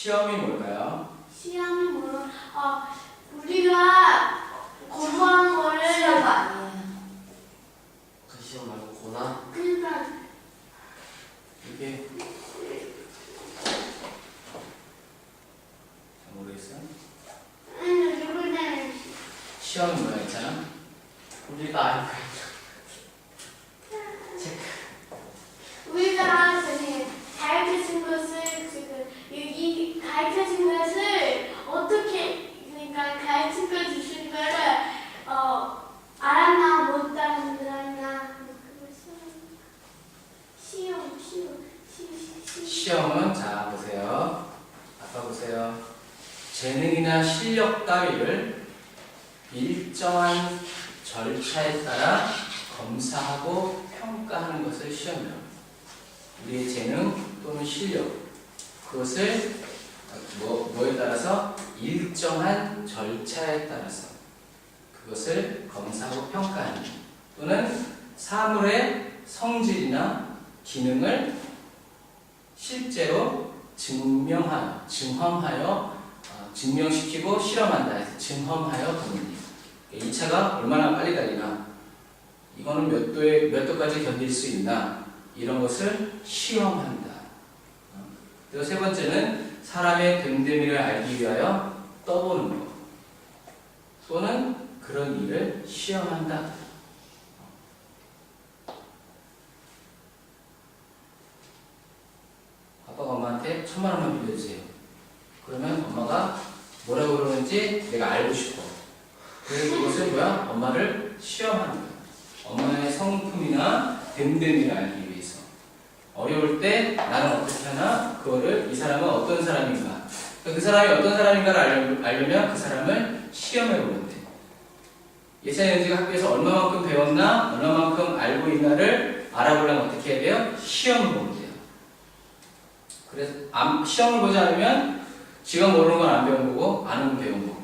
시험이 뭘까요? 시험이 뭐야? 우리가 공부한 거를 시험가 아니에요. 그 시험 말고 고나? 그러니까 이게 잘 모르겠어요? 누구는 시험이 뭐야 있잖아? 우리가 알고 우리가 가르쳐준 것을 지금 이 가르쳐준 것을 어떻게 그러니까 가르쳐 주신 거를 알았나 못 알았나 시험은 자 보세요. 아까 보세요. 재능이나 실력 따위를 일정한 절차에 따라 검사하고 평가하는 것을 시험이라고 합니다. 우리의 재능 또는 실력 그것을 뭐에 따라서 일정한 절차에 따라서 그것을 검사하고 평가하는 또는 사물의 성질이나 기능을 실제로 증명하여 증명시키고 실험한다 해서 증험하여 보는 일. 2차가 얼마나 빨리 달리나 이거는 몇 도까지 견딜 수 있나 이런 것을 시험한다. 그리고 세 번째는 사람의 됨됨이를 알기 위하여 떠보는 것 또는 그런 일을 시험한다. 아빠가 엄마한테 1000만원만 빌려주세요. 그러면 엄마가 뭐라고 그러는지 내가 알고 싶어. 그래서 그것을 뭐야? 엄마를 시험하는 거야. 엄마의 성품이나 됨됨이를 알기 위해서. 어려울 때 나는 어떻게 하나? 그거를 이 사람은 어떤 사람인가? 그 사람이 어떤 사람인가를 알려면 그 사람을 시험해 보면 돼. 예찬이가 학교에서 얼마만큼 배웠나? 얼마만큼 알고 있나를 알아보려면 어떻게 해야 돼요? 시험을 보면 돼요. 그래서 시험을 보지 않으면 지가 모르는 건 안 배운 거고 아는 건 배운 거고.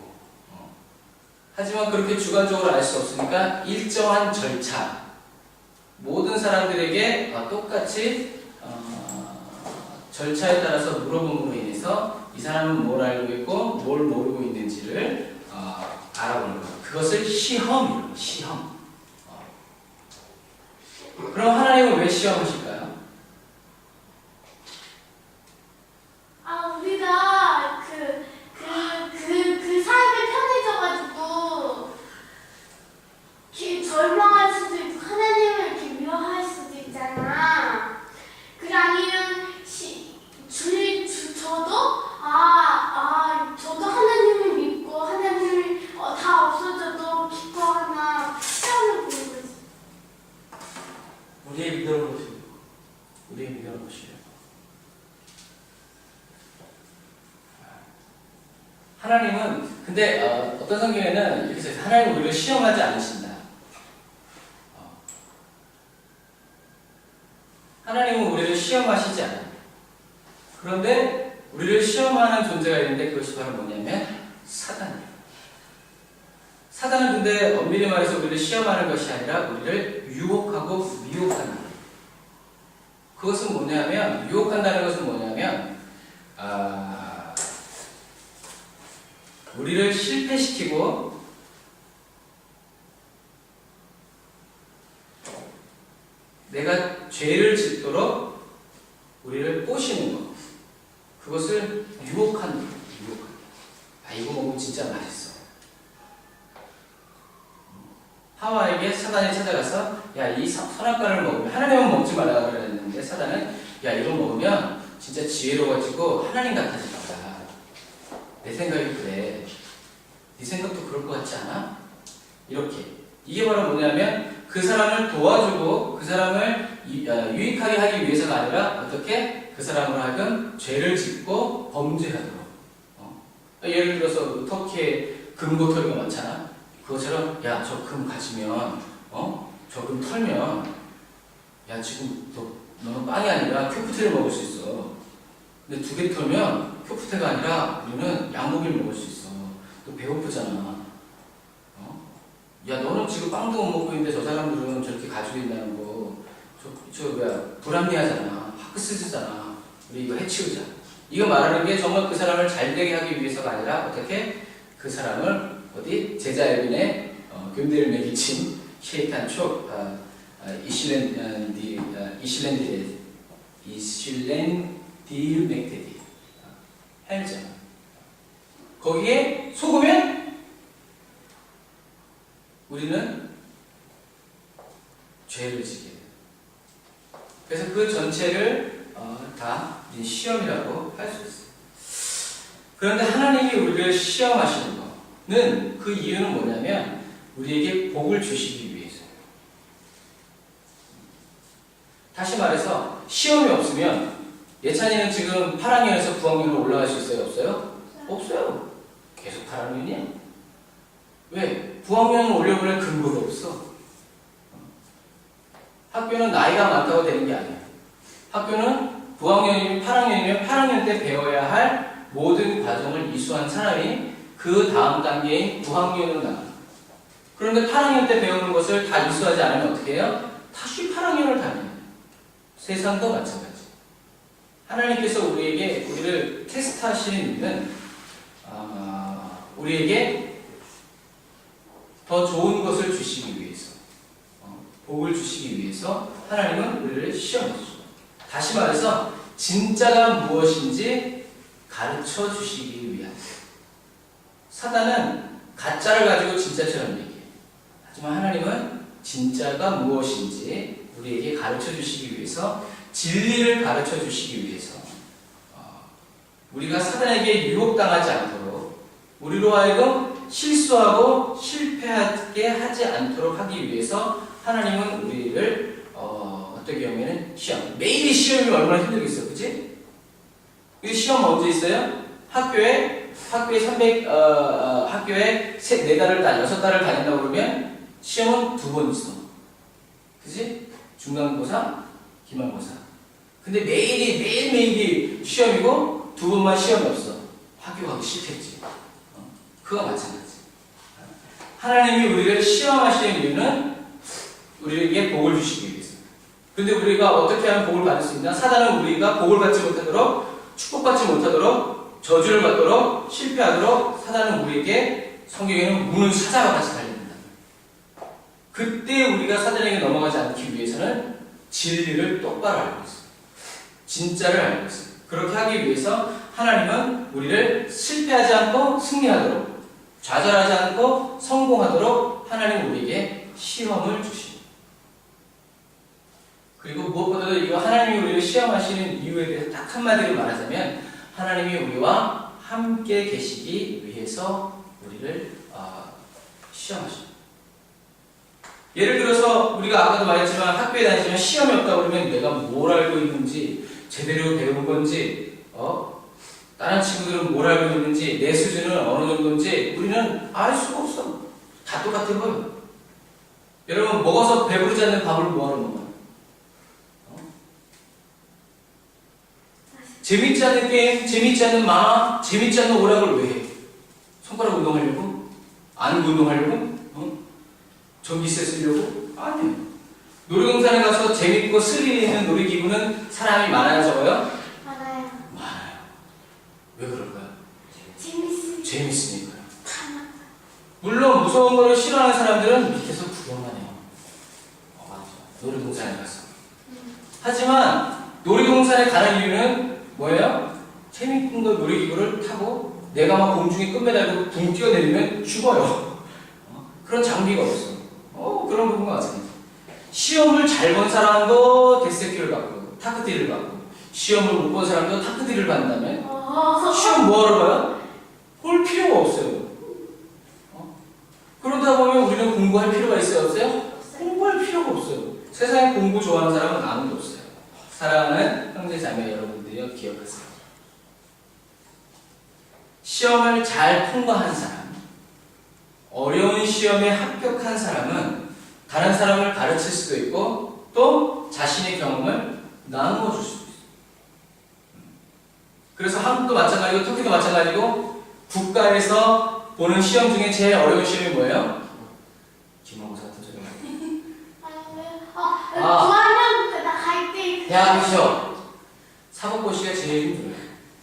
하지만 그렇게 주관적으로 알 수 없으니까 일정한 절차 모든 사람들에게 똑같이 절차에 따라서 물어봄으로 인해서 이 사람은 뭘 알고 있고 뭘 모르고 있는지를 알아보는 거예요. 그것을 시험이에요. 시험. 그럼 하나님은 왜 시험하실까요? 우리가 그 삶이 편해져가지고 절망할 수도 있고 하나님을 이렇게 미워할 수도 있잖아. 그게 아니면 저도 하나님을 믿고 하나님을 다 없어져도 기뻐하나 시험을 보는 거지. 우리의 믿음을 보시고 우리의 믿음을 보시려고. 하나님은 근데 어떤 성경에는 이렇게 써요. 하나님은 우리를 시험하지 않으신다. 하나님은 우리를 시험하시지 않아요. 그런데 우리를 시험하는 존재가 있는데 그것이 바로 뭐냐면 사단이에요. 사단은 근데 엄밀히 말해서 우리를 시험하는 것이 아니라 우리를 유혹하고 미혹하는 거예요. 그것은 뭐냐면 유혹한다는 것은 뭐냐면 우리를 실패시키고 내가 죄를 짓도록 우리를 꼬시는 것. 그것을 유혹하는 거예요. 이거 먹으면 진짜 맛있어. 하와에게 사단이 찾아가서 야, 이 선악과를 먹으면 하나님은 먹지 말라 그랬는데 사단은 야, 이거 먹으면 진짜 지혜로워지고 하나님 같아질 거야. 내 생각이 그래. 네 생각도 그럴 것 같지 않아? 이렇게. 이게 바로 뭐냐면 그 사람을 도와주고 그 사람을 유익하게 하기 위해서가 아니라 어떻게 그 사람으로 하여금 죄를 짓고 범죄하도록. 예를 들어서 터키에 금고털이가 많잖아. 그것처럼 야, 저 금 가지면 저 금 털면 야, 지금 너는 빵이 아니라 큐프테를 먹을 수 있어. 근데 2개 털면 큐프테가 아니라 우리는 양고기를 먹을 수 있어. 너 배고프잖아. 야, 너는 지금 빵도 못 먹고 있는데 저 사람들은 저렇게 가지고 있다는 거 불합리하잖아. 하크스잖아. 우리 이거 해치우자. 이거 말하는 게 정말 그 사람을 잘 되게 하기 위해서가 아니라 어떻게 그 사람을 어디 제자 에빈의 교대를 매기친 셰이탄 촉 이실렌딜 맥데디 헬죠. 거기에 속으면 우리는 죄를 지게 돼요. 그래서 그 전체를 다 시험이라고 할 수 있어요. 그런데 하나님이 우리를 시험하시는 거는 그 이유는 뭐냐면 우리에게 복을 주시기 위해서예요. 다시 말해서 시험이 없으면 예찬이는 지금 8학년에서 9학년으로 올라갈 수 있어요? 없어요? 없어요. 계속 8학년이야. 왜? 9학년은 올려보낼 근거가 없어. 학교는 나이가 많다고 되는 게 아니야. 학교는 9학년이면 8학년이면 8학년 때 배워야 할 모든 과정을 이수한 사람이 그 다음 단계인 9학년으로 나가. 그런데 8학년 때 배우는 것을 다 이수하지 않으면 어떻게 해요? 다시 8학년을 다녀요. 세상도 마찬가지. 하나님께서 우리를 테스트하시는 이유는 우리에게 더 좋은 것을 주시기 위해서, 복을 주시기 위해서 하나님은 우리를 시험해 주죠. 다시 말해서 진짜가 무엇인지 가르쳐 주시기 위하여. 사단은 가짜를 가지고 진짜처럼 얘기해요. 하지만 하나님은 진짜가 무엇인지 우리에게 가르쳐 주시기 위해서, 진리를 가르쳐 주시기 위해서, 우리가 사단에게 유혹당하지 않도록, 우리로 하여금 실수하고 실패하게 하지 않도록 하기 위해서 하나님은 우리를 어떤 경우에는 시험, 매일이 시험이 얼마나 힘들겠어, 그치? 이 시험 언제 있어요? 학교에 4달을 6달을 다닌다고 그러면 시험은 2번 있어. 그치? 중간고사, 기말고사. 근데 매일매일이 시험이고 2번만 시험이 없어. 학교 가기 싫겠지. 그거 마찬가지. 하나님이 우리를 시험하시는 이유는 우리에게 복을 주시기 위해서. 근데 우리가 어떻게 하면 복을 받을 수 있나? 사단은 우리가 복을 받지 못하도록, 축복받지 못하도록, 저주를 받도록, 실패하도록 사단은 우리에게 성경에는 문을 찾아와 같이 달립니다. 그때 우리가 사단에게 넘어가지 않기 위해서는 진리를 똑바로 알고 있어요. 진짜를 알고 있어요. 그렇게 하기 위해서 하나님은 우리를 실패하지 않고 승리하도록, 좌절하지 않고 성공하도록 하나님 우리에게 시험을 주십니다. 그리고 무엇보다도 이거 하나님이 우리를 시험하시는 이유에 대해서 딱 한마디로 말하자면 하나님이 우리와 함께 계시기 위해서 우리를 시험하십니다. 예를 들어서 우리가 아까도 말했지만 학교에 다니시면 시험이 없다고 그러면 내가 뭘 알고 있는지, 제대로 배운 건지, 다른 친구들은 뭘 알고 있는지, 내 수준은 어느 정도인지 우리는 알 수가 없어. 다 똑같아 보여. 여러분, 먹어서 배부르지 않는 밥을 뭐하러 먹어요? 재밌지 않은 게임, 재밌지 않은 만화, 재밌지 않은 오락을 왜 해? 손가락 운동하려고? 안구 운동하려고? 전기세 쓰려고? 아니에요. 놀이동산에 가서 재밌고 스릴 있는 놀이기구는 사람이 많아요, 적어요? 많아요. 많아요. 왜 그럴까요? 재밌으니까. 재밌으니까요. 물론 무서운 거를 싫어하는 사람들은 밑에서 구경만 해요. 맞아. 놀이동산에 가서. 하지만 놀이동산에 가는 이유는 뭐예요? 재밌는 거 놀이기구를 타고 내가 막 공중에 끝매달고 붕 뛰어내리면 죽어요. 그런 장비가 없어. 그런 부분과 마찬가지. 시험을 잘 본 사람도 데스키를 받고 타크디를 받고, 시험을 못 본 사람도 타크디를 받는다면 시험 뭐하러 봐요? 볼 필요가 없어요. 그러다 보면 우리는 공부할 필요가 있어요? 없어요? 공부할 필요가 없어요. 세상에 공부 좋아하는 사람은 아무도 없어요. 사랑하는 형제 자매 여러분들이요, 기억하세요. 시험을 잘 통과한 사람, 어려운 시험에 합격한 사람은 다른 사람을 가르칠 수도 있고 또 자신의 경험을 나누어 줄 수도 있어요. 그래서 한국도 마찬가지고 터키도 마찬가지고 국가에서 보는 시험 중에 제일 어려운 시험이 뭐예요? 기말고사 같은 소리 말고 9학년 때 나 갈 때 대학교 시험. 사법고시가 제일 힘들어요.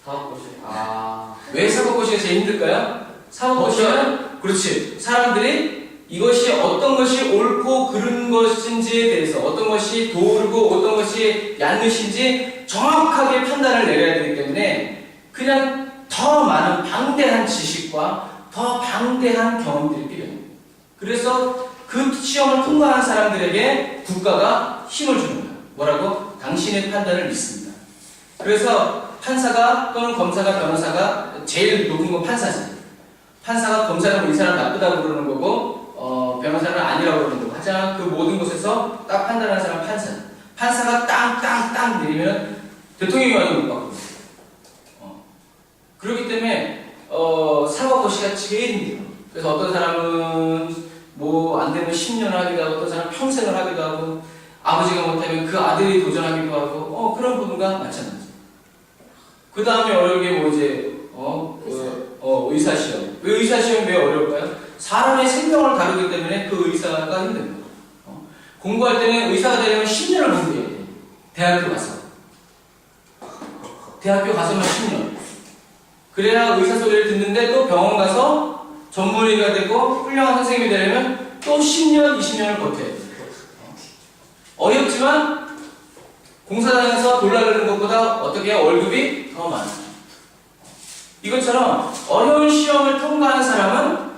사업고시. 아. 왜 사법고시가 제일 힘들까요? 사법고시는 그렇지. 사람들이 이것이 어떤 것이 옳고 그른 것인지에 대해서 어떤 것이 도르고 어떤 것이 얄릇인지 정확하게 판단을 내려야 되기 때문에 그냥 더 많은 방대한 지식과 더 방대한 경험들이 필요해요. 그래서 그 시험을 통과한 사람들에게 국가가 힘을 주는 거예요. 뭐라고? 당신의 판단을 믿습니다. 그래서 판사가 또는 검사가 변호사가 제일 높은 건 판사지. 판사가 검사는 이 사람 나쁘다고 그러는 거고 변호사는 아니라고 그러는 거고 하지만 그 모든 곳에서 딱 판단하는 사람은 판사지. 판사가 땅 내리면 대통령이 와도 못 받고 그렇기 때문에 사법고시가 제일 힘들어요. 그래서 어떤 사람은 뭐 안 되면 10년을 하기도 하고 어떤 사람은 평생을 하기도 하고 아버지가 못하면 그 아들이 도전하기도 하고 그런 부분과 마찬가지. 그 다음에 어려운 게 뭐 이제 의사 시험. 왜 의사 시험이 왜 어려울까요? 사람의 생명을 다루기 때문에 그 의사가 힘든 거예요. 공부할 때는 의사가 되려면 10년을 공부해야 돼. 대학교 가서. 대학교 가서만 10년. 그래야 의사 소리를 듣는데 또 병원 가서 전문의가 되고 훌륭한 선생님이 되려면 또 10년, 20년을 버텨야 돼. 어렵지만 공사장에서 돌아가는 것보다 어떻게 월급이 더 많아요. 이것처럼 어려운 시험을 통과하는 사람은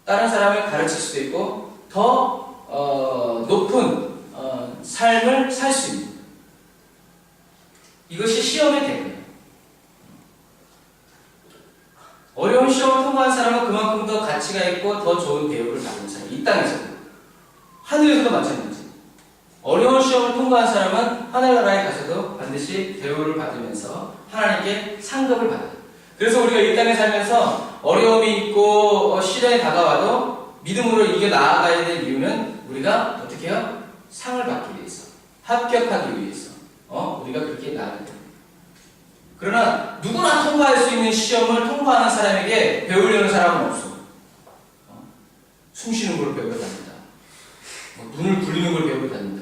다른 사람을 가르칠 수도 있고 더 높은 삶을 살 수 있는 이것이 시험의 대가예요. 어려운 시험을 통과한 사람은 그만큼 더 가치가 있고 더 좋은 대우를 받는 사람. 이 땅에서도 하늘에서도 마찬가지. 어려운 시험을 통과한 사람은 하늘나라에 가서도 반드시 대우를 받으면서 하나님께 상급을 받아요. 그래서 우리가 이 땅에 살면서 어려움이 있고 시련이 다가와도 믿음으로 이겨 나아가야 될 이유는 우리가 어떻게 해요? 상을 받기 위해서, 합격하기 위해서 우리가 그렇게 나아가야 돼요. 그러나 누구나 통과할 수 있는 시험을 통과하는 사람에게 배우려는 사람은 없어. 숨 쉬는 걸 배우러 다닌다. 눈을 굴리는 걸 배우러 다닌다.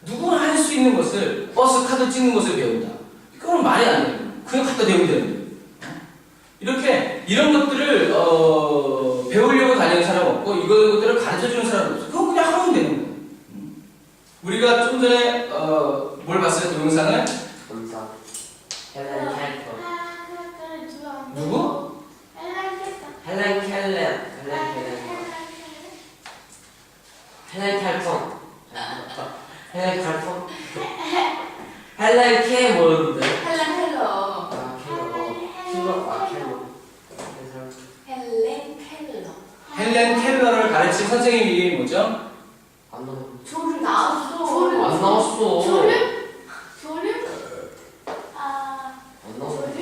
누구나 할 수 있는 것을 버스 카드 찍는 것을 배운다. 그건 말이 안 돼요. 그냥 갖다 대면 되는데. 이렇게 이런 것들을 배우려고 다니는 사람 없고 이것들을 가르쳐주는 사람 없어. 그건 그냥 하면 되는 거예요. 우리가 좀 전에 뭘 봤어요? 동영상을? 검사. 헬렌 켈터. 누구? 헬렌 켈레. 헬렌 켈ton. 헬렌 켈ton. 헬렌 캐 뭐였는데? 헬로. 아 켈러. 켈러. 헬렌 켈러. 헬렌 켈러를 가르친 선생님 이름이 뭐죠? 안 나왔어. 조류 나왔어. 안 나왔어. 조류? 안 나왔어. 조류?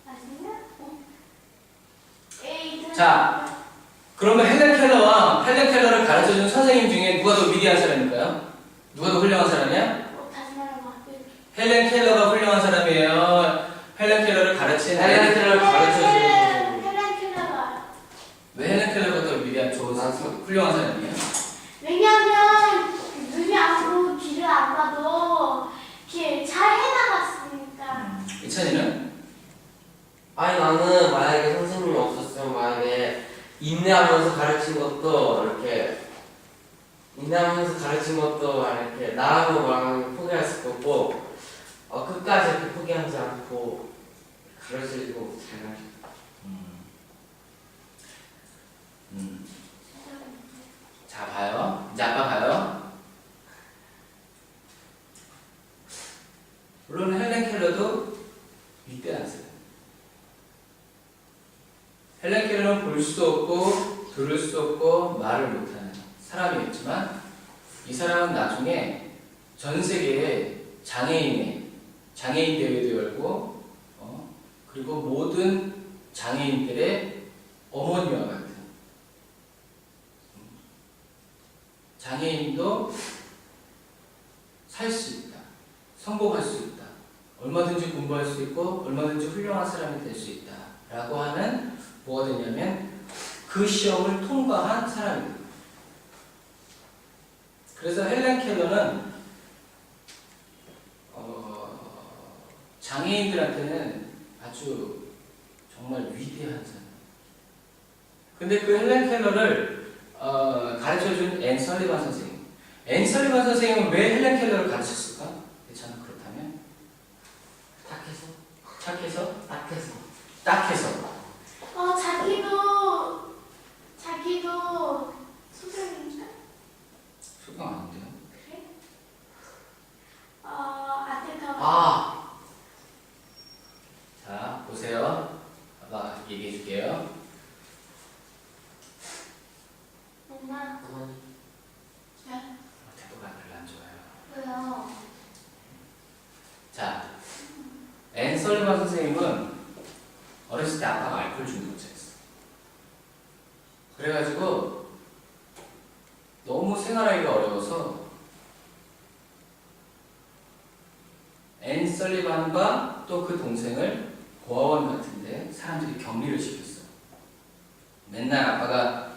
아니야? 에이. 자, 그러면 헬렌 켈러를 가르쳐준 선생님 중에 누가 더 위대한 사람일까요? 누가 더 훌륭한 사람이야? 다시 말해봐. 헬렌 켈러가 훌륭한 사람이에요. 헬렌 켈러를 가르친 헬렌 켈러를 가르쳐주는 헬렌 켈러가. 왜 헬렌 켈러가 더 위대한 좋은 훌륭한 사람이에요? 왜냐면 눈이 안 보고 귀를 안 봐도 이렇게 잘 해나갔으니까. 이찬이는? 아니 나는 만약에 선생님이 없었으면 만약에 인내하면서 가르친 것도 이렇게 이렇게 나라고 말하면 포기했을 거고 끝까지 이렇게 포기하지 않고 가르치고 잘 가르쳐. 자, 봐요. 이제 아빠 봐요. 물론 헬렌 켈러도 위대한 사람. 헬렌 켈러는 볼 수도 없고 들을 수 없고 말을 못하는 사람이었지만 이 사람은 나중에 전 세계에 장애인 대회도 열고 그리고 모든 장애인들의 어머니와 같은 장애인도 살 수 있다. 성공할 수 있다. 얼마든지 공부할 수 있고 얼마든지 훌륭한 사람이 될 수 있다. 라고 하는 뭐가 되냐면 그 시험을 통과한 사람입니다. 그래서 헬렌 켈러는 장애인들한테는 아주 정말 위대한 사람. 근데 그 헬렌 켈러를 가르쳐준 앤 설리반 선생님. 앤 설리반 선생님은 왜 헬렌 켈러를 가르쳤을까? 괜찮아, 그렇다면? 착해서? 딱해서. 자기도 소설인가? 소경 아닌데요? 그래? 안타까워. 자, 보세요. 아빠 얘기해 줄게요. 엄마, 네? 태도가 별로 안 좋아요. 왜요? 자, 앤 설리반 선생님은 어렸을 때 아빠가 알코올 중독자였어. 그래가지고 너무 생활하기가 어려워서 앤 설리반과 또 그 동생을 고아원 같은데 사람들이 격리를 시켰어. 맨날 아빠가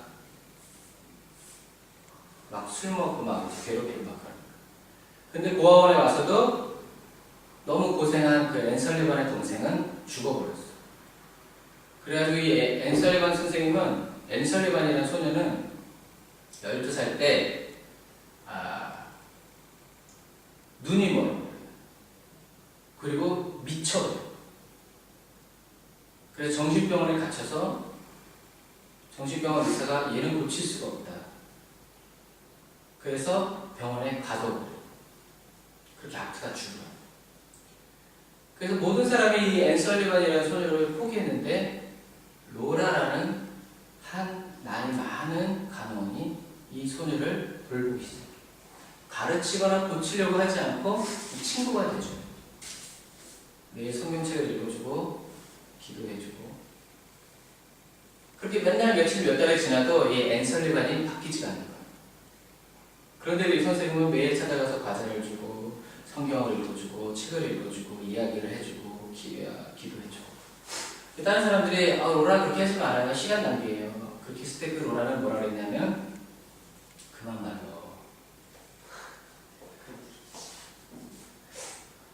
막 술 먹고 막 괴롭히고 막 그러니까. 근데 고아원에 와서도 너무 고생한 그 앤 설리반의 동생은 죽어버렸어. 그래가지고 이 앤 설리반 선생님은 앤 설리반이라는 소녀는 12살 때 눈이 멀어. 그리고 미쳐버려. 그래서 정신병원에 갇혀서 정신병원 의사가 얘는 고칠 수가 없다. 그래서 병원에 가둬버려. 그렇게 아프다 죽어. 그래서 모든 사람이 이 앤 설리반이라는 소녀를 포기했는데 로라라는 한 나이 많은 간호원이 이 소녀를 돌보기 시작해. 가르치거나 고치려고 하지 않고 친구가 되죠. 매일 성경책을 읽어주고 기도해주고 그렇게 맨날 며칠 몇 달이 지나도 이 앤 설리반이 바뀌지가 않는 거예요. 그런데도 이 선생님은 매일 찾아가서 과자를 주고 성경을 읽어주고 책을 읽어주고 이야기를 해주고 기도해주고 다른 사람들이 로라 그렇게 하지 말아요. 시간 낭비예요. 그렇게 했을 때 그 로라는 뭐라 그랬냐면 그만 말요.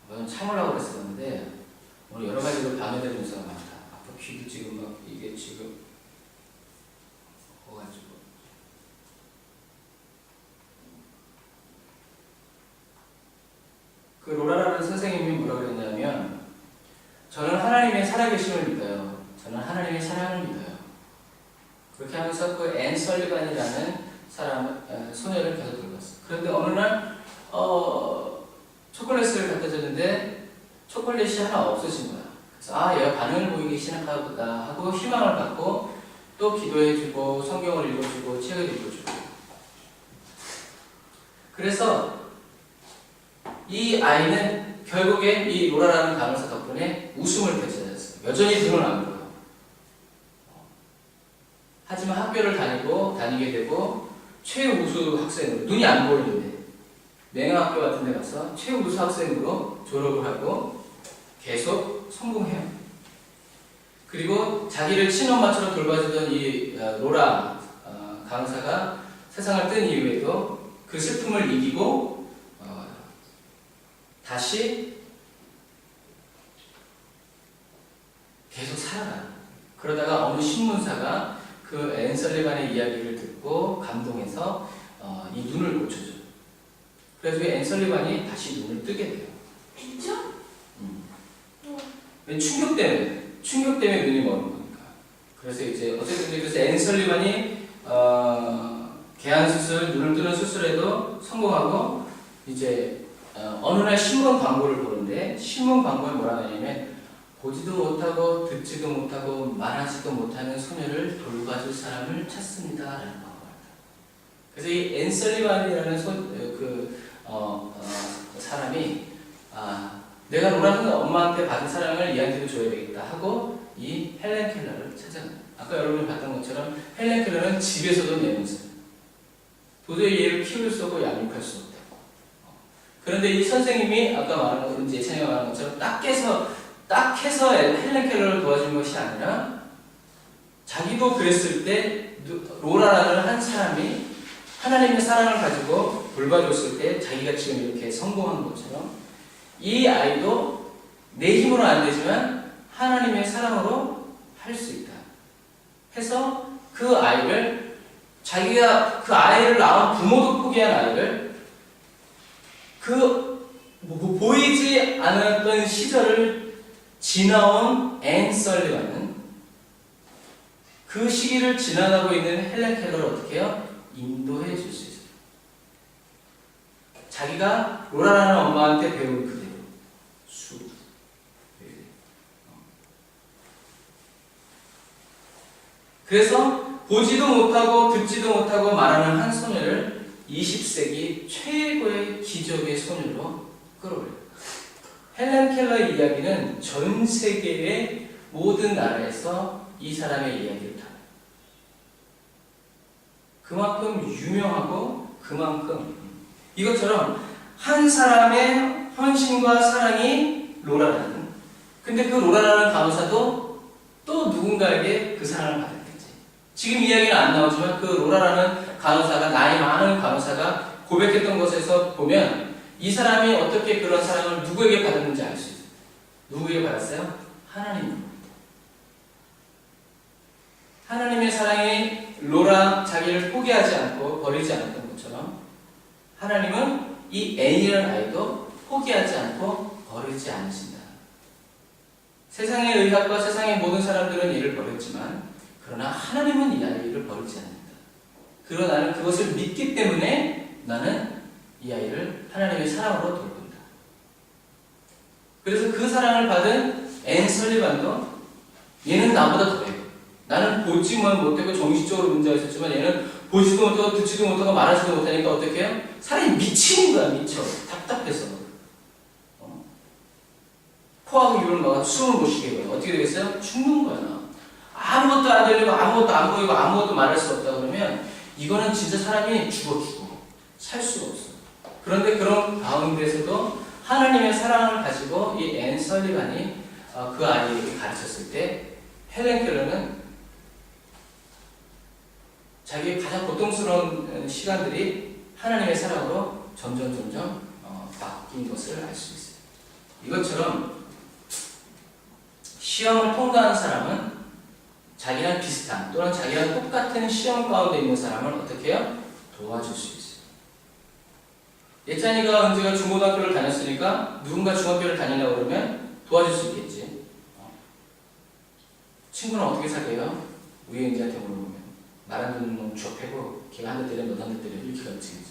저는 참으려고 그랬었는데 오늘 여러 가지로 방해되는 요소가 많다. 아빠 귀도 지금 막 이게 지금 가지고 그 로라라는 선생님이 뭐라 그랬냐면 저는 하나님의 살아계심을 믿어요. 저는 하나님의 사랑을 믿어요. 그렇게 하면서 그 앤 설리반이라는 소녀를 계속 돌봤어요. 그런데 어느 날 초콜릿을 갖다 줬는데 초콜릿이 하나 없어진 거야. 그래서 얘가 반응을 보이기 시작하다 하고 희망을 갖고 또 기도해주고 성경을 읽어주고 책을 읽어주고 그래서 이 아이는 결국엔 이 로라라는 간호사 덕분에 웃음을 되찾았어요. 여전히 눈은 안 보여. 하지만 학교를 다니게 되고 최우수 학생으로 눈이 안 보이는데 맹학교 같은 데 가서 최우수 학생으로 졸업을 하고 계속 성공해요. 그리고 자기를 친엄마처럼 돌봐주던 이 로라 강사가 세상을 뜬 이후에도 그 슬픔을 이기고 다시 계속 살아가요. 그러다가 어느 신문사가 그 앤 설리반의 이야기를 듣고 감동해서 이 눈을 고쳐줘요. 그래서 앤 설리반이 다시 눈을 뜨게 돼요. 진짜? 왜 충격 때문에 눈이 멀은 거니까. 그래서 이제 어쨌든 그래서 앤 설리반이 개안 수술, 눈을 뜨는 수술에도 성공하고 이제 어느 날 신문 광고를 보는데 신문 광고에 뭐라 하냐면 보지도 못하고 듣지도 못하고 말하지도 못하는 소녀를 돌봐줄 사람을 찾습니다. 라는 광고입니다. 그래서 이 앤 설리반이라는 사람이 내가 로라는 엄마한테 받은 사랑을 얘한테도 줘야 되겠다 하고 이 헬렌 켈러를 찾아갑니다. 아까 여러분이 봤던 것처럼 헬렌 켈러는 집에서도 내놓으세요. 도저히 얘를 키울 수 없고 양육할 수 없다. 그런데 이 선생님이 아까 말한 것, 예찬이가 말한 것처럼 딱 해서 헬렌 켈러를 도와준 것이 아니라 자기도 그랬을 때 로라라는 한 사람이 하나님의 사랑을 가지고 돌봐줬을 때 자기가 지금 이렇게 성공한 것처럼 이 아이도 내 힘으로 안 되지만 하나님의 사랑으로 할 수 있다. 해서 그 아이를 자기가 그 아이를 낳은 부모도 포기한 아이를 보이지 않았던 시절을 지나온 앤 설리반은 그 시기를 지나가고 있는 헬렌 켈러를 어떻게 해요? 인도해 줄 수 있어요. 자기가 로라라는 엄마한테 배운 그대로 수. 그래서 보지도 못하고 듣지도 못하고 말하는 한 소녀를 20세기 최고의 기적의 소녀로 끌어올려요. 헬렌 켈러의 이야기는 전 세계의 모든 나라에서 이 사람의 이야기를 다뤄요. 그만큼 유명하고 그만큼 이것처럼 한 사람의 헌신과 사랑이 로라라는, 근데 그 로라라는 간호사도 또 누군가에게 그 사랑을 받았겠지. 지금 이야기는 안 나오지만 그 로라라는 간호사가, 나이 많은 간호사가 고백했던 것에서 보면 이 사람이 어떻게 그런 사랑을 누구에게 받았는지 알 수 있어요. 누구에게 받았어요? 하나님. 하나님의 사랑이 로라 자기를 포기하지 않고 버리지 않았던 것처럼 하나님은 이 앤이라는 아이도 포기하지 않고 버리지 않으신다. 세상의 의학과 세상의 모든 사람들은 이를 버렸지만 그러나 하나님은 이 아이를 버리지 않는다. 그러나 나는 그것을 믿기 때문에 나는 이 아이를 하나님의 사랑으로 돌본다. 그래서 그 사랑을 받은 앤 설리반도 얘는 나보다 더해요. 나는 보지만 못하고 정신적으로 문제가 있었지만 얘는 보지도 못하고 듣지도 못하고 말하지도 못하니까 어떻게 해요? 사람이 미치는 거야. 미쳐. 답답해서. 코하고 입을 막아 숨을 못 쉬게 해요. 어떻게 되겠어요? 죽는 거야. 아무것도 안 들리고 아무것도 안 보이고 아무것도 말할 수 없다 그러면 이거는 진짜 사람이 죽어. 살 수가 없어. 그런데 그런 가운데서도 하나님의 사랑을 가지고 이 앤 설리반이 그 아이에게 가르쳤을 때 헬렌 켈러는 자기의 가장 고통스러운 시간들이 하나님의 사랑으로 점점 바뀐 것을 알 수 있어요. 이것처럼 시험을 통과한 사람은 자기랑 비슷한 또는 자기랑 똑같은 시험 가운데 있는 사람을 어떻게 해요? 도와줄 수 있어요. 예찬이가 은지가 중고등학교를 다녔으니까 누군가 중학교를 다니려고 그러면 도와줄 수 있겠지. 친구는 어떻게 사귀어요? 우리 은지한테 물어보면 말 안 듣는 놈 주업해고 걔가 한 대 때리면 너도 한 대 때려 이렇게 가르치지.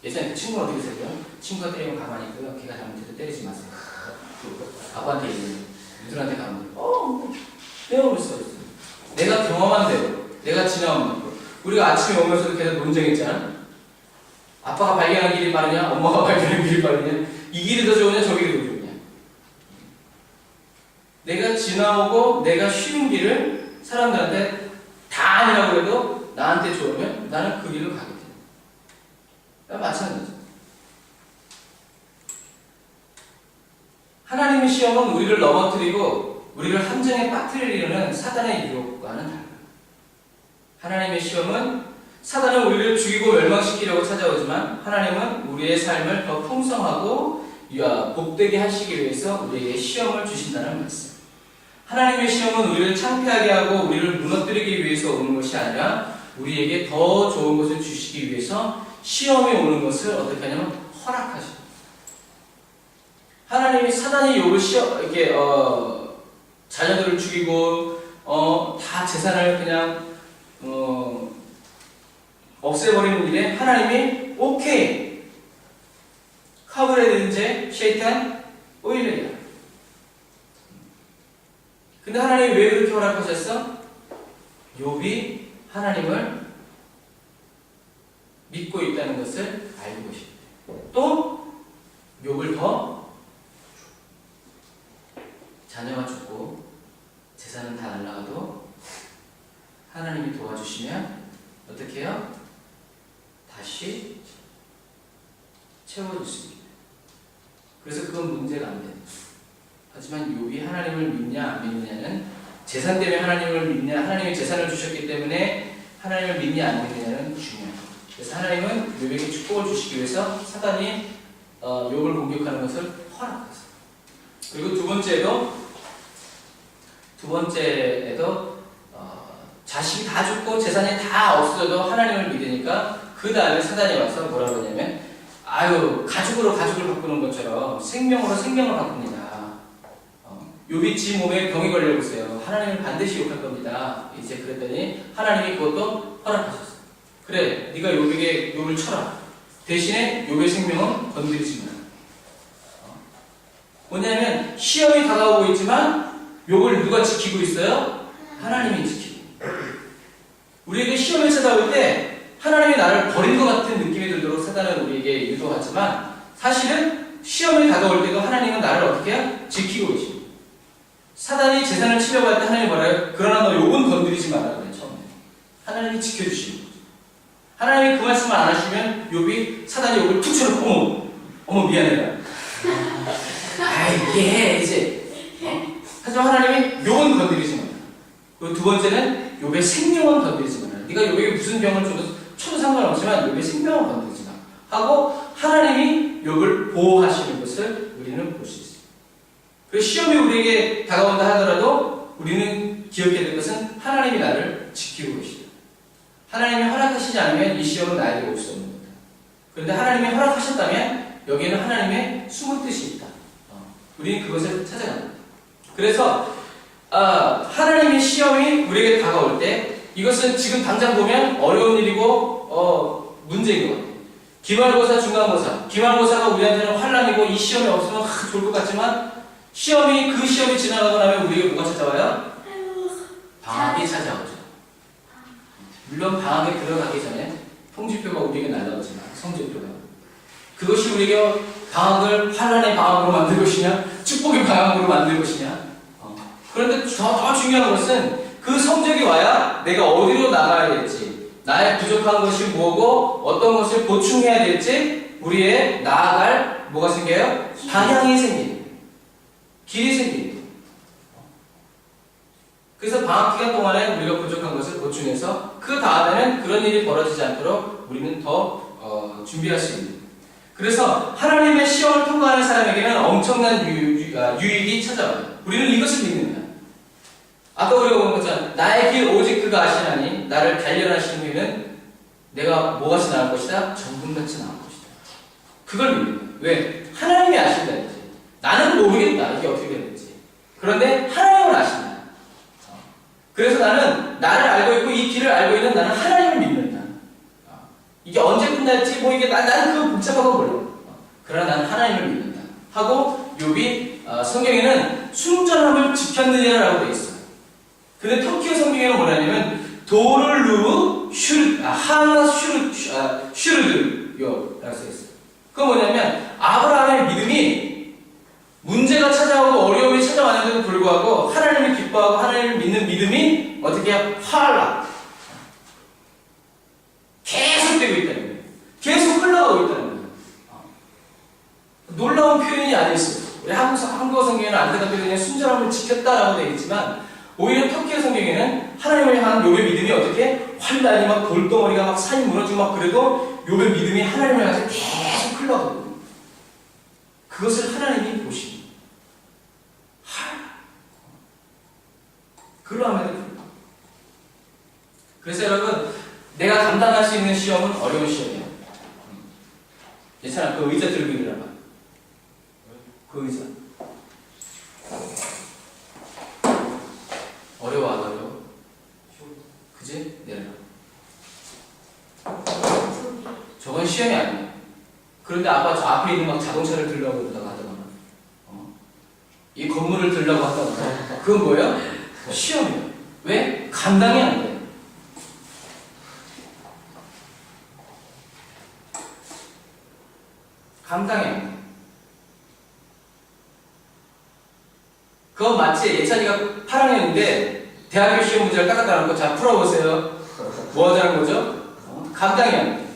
예찬이 그 친구는 어떻게 사귀어요? 친구가 때리면 가만히 있고요. 걔가 잘못해도 때리지 마세요. 아빠한테 얘기해요. 유들한테 가면 배워볼 수가 있어요. 내가 경험한 대로, 내가 지나온 대로. 우리가 아침에 오면서도 계속 논쟁했잖아. 아빠가 발견한 길이 빠르냐, 엄마가 발견한 길이 빠르냐, 이 길이 더 좋으냐, 저 길이 더 좋으냐. 내가 지나오고 내가 쉬운 길을 사람들한테 다 아니라고 해도 나한테 좋으면 나는 그 길을 가게 돼. 마찬가지죠. 하나님의 시험은 우리를 넘어뜨리고 우리를 함정에 빠뜨리려는 사단의 유혹과는 달라요. 하나님의 시험은 사단은 우리를 죽이고 멸망시키려고 찾아오지만 하나님은 우리의 삶을 더 풍성하고 복되게 하시기 위해서 우리에게 시험을 주신다는 말씀. 하나님의 시험은 우리를 창피하게 하고 우리를 무너뜨리기 위해서 오는 것이 아니라 우리에게 더 좋은 것을 주시기 위해서 시험이 오는 것을 어떻게 하냐면 허락하십니다. 하나님이 사단이 욕을 이렇게 자녀들을 죽이고 다 재산을 그냥 없애버리는 일에 하나님이 오케이 카브레든제 셰이탄 오일레야. 근데 하나님이 왜 그렇게 허락하셨어? 욥이 하나님을 믿고 있다는 것을 알고 싶대. 또 욥을 더 자녀가 죽고 재산은 다 날라가도 하나님이 도와주시면 어떻게 해요? 다시 채워줄 수 있습니다. 그래서 그건 문제가 안 돼요. 하지만 욥이 하나님을 믿냐 안 믿느냐는 재산 때문에 하나님을 믿냐, 하나님이 재산을 주셨기 때문에 하나님을 믿냐 안 믿느냐는 중요해요. 그래서 하나님은 욥에게 축복을 주시기 위해서 사단이 욥을 공격하는 것을 허락했어요. 그리고 두 번째에도 자식이 다 죽고 재산이 다 없어져도 하나님을 믿으니까 그 다음에 사단이 와서 뭐라 그러냐면 아유 가죽으로 가죽을 바꾸는 것처럼 생명으로 생명을 바꿉니다. 욥이 지 몸에 병이 걸려보세요. 하나님을 반드시 욕할 겁니다. 이제 그랬더니 하나님이 그것도 허락하셨어요. 그래 네가 욥을 쳐라. 대신에 욥의 생명은 건드리지 마라. 뭐냐면 시험이 다가오고 있지만 욥을 누가 지키고 있어요? 하나님이 지키고. 우리에게 시험이 찾아올 때 하나님이 나를 버린 것 같은 느낌이 들도록 사단은 우리에게 유도하지만 사실은 시험이 다가올 때도 하나님은 나를 어떻게 해요? 지키고 계십니다. 사단이 재산을 치려고 할 때 하나님이 뭐래요? 그러나 너 욥은 건드리지 마라 그래 처음에. 하나님이 지켜주시는 거죠. 하나님이 그 말씀을 안 하시면 욥이 사단이 욥을 툭 쳐놓고 어머 미안해라. 아 이게 이제 하지만 하나님이 욥은 건드리지 마라. 그리고 두 번째는 욥의 생명은 건드리지 마라. 네가 욥에게 무슨 병을 줘도 상관없지만 욥의 생명은 건드리지 마라 하고 하나님이 욥을 보호하시는 것을 우리는 볼 수 있습니다. 그 시험이 우리에게 다가온다 하더라도 우리는 기억해야 될 것은 하나님이 나를 지키고 계시다. 하나님이 허락하시지 않으면 이 시험은 나에게 올 수 없는 겁니다. 그런데 하나님이 허락하셨다면 여기에는 하나님의 숨은 뜻이 있다. 우리는 그것을 찾아갑니다. 그래서 하나님의 시험이 우리에게 다가올 때 이것은 지금 당장 보면 어려운 일이고 문제인 것 같아요. 기말고사, 중간고사. 기말고사가 우리한테는 환란이고 이 시험이 없으면 좋을 것 같지만 그 시험이 지나가고 나면 우리에게 뭐가 찾아와요? 방학이 찾아오죠. 물론 방학에 들어가기 전에 통지표가 우리에게 날라오지만 성적표가 그것이 우리에게 방학을 환란의 방학으로 만들 것이냐 축복의 방학으로 만들 것이냐 그런데 더 중요한 것은 그 성적이 와야 내가 어디로 나가야 될지 나의 부족한 것이 뭐고 어떤 것을 보충해야 될지 우리의 나아갈 뭐가 생겨요? 방향이 생깁니다. 길이 생깁니다. 그래서 방학 기간 동안에 우리가 부족한 것을 보충해서 그 다음에는 그런 일이 벌어지지 않도록 우리는 더 준비할 수 있는. 그래서 하나님의 시험을 통과하는 사람에게는 엄청난 유익이 찾아와요. 우리는 이것을 믿는다. 아까 우리가 본 것처럼 나의 길 오직 그가 아시나니 나를 단련하시는 이유는 내가 뭐같이 나올 것이다? 정금같이 나올 것이다. 그걸 믿는다. 왜? 하나님이 아신다 이제. 나는 모르겠다. 이게 어떻게 되는지. 그런데 하나님은 아신다. 그래서 나는 나를 알고 있고 이 길을 알고 있는 나는 하나님을 믿는다. 이게 언제 끝날지 뭐 이게 나는 그거 복잡하고 몰라. 그러나 나는 하나님을 믿는다. 하고 욥이 성경에는 순전함을 지켰느냐라고 되어 있어요. 근데 터키어 성경에는 뭐냐면 도를루 하나 슈르드요라고 써 있어요. 그건 뭐냐면 아브라함의 믿음이 문제가 찾아오고 어려움이 찾아왔는데도 불구하고 하나님을 기뻐하고 하나님을 믿는 믿음이 어떻게 해야 활락 계속 되고 있다는 거예요. 계속 흘러가고 있다는 거예요. 놀라운 표현이 아니었어요. 우리 한국어 성경에는 안타깝게 그냥 순전함을 지켰다라고 되어 있지만 오히려 터키어 성경에는 하나님을 향한 욥의 믿음이 어떻게 활락이 막 돌덩어리가 막 산이 무너지고 막 그래도 욥의 믿음이 하나님을 향해서 계속 흘러가거든요. 그것을 하나님이 보십니다. 그러함에도 불구하고. 그래서 여러분, 내가 감당할 수 있는 시험은 어려운 시험이에요. 괜찮아, 그 의자 들고 일어나봐. 그 의자. 어려워, 안 어려워? 그지? 내려놔. 저건 시험이 아니에요. 그런데 아빠 저 앞에 있는 막 자동차를 들려고 그러다가 하다거나, 이 건물을 들려고 하다거나, 그건 뭐예요? 시험이에요. 왜? 감당이 안 돼요. 감당이 안 돼요. 그건 마치 예찬이가 8학년인데 대학교 시험 문제를 까딱 까놓고 자 풀어보세요. 뭐 하자는 거죠? 감당이 안 돼요.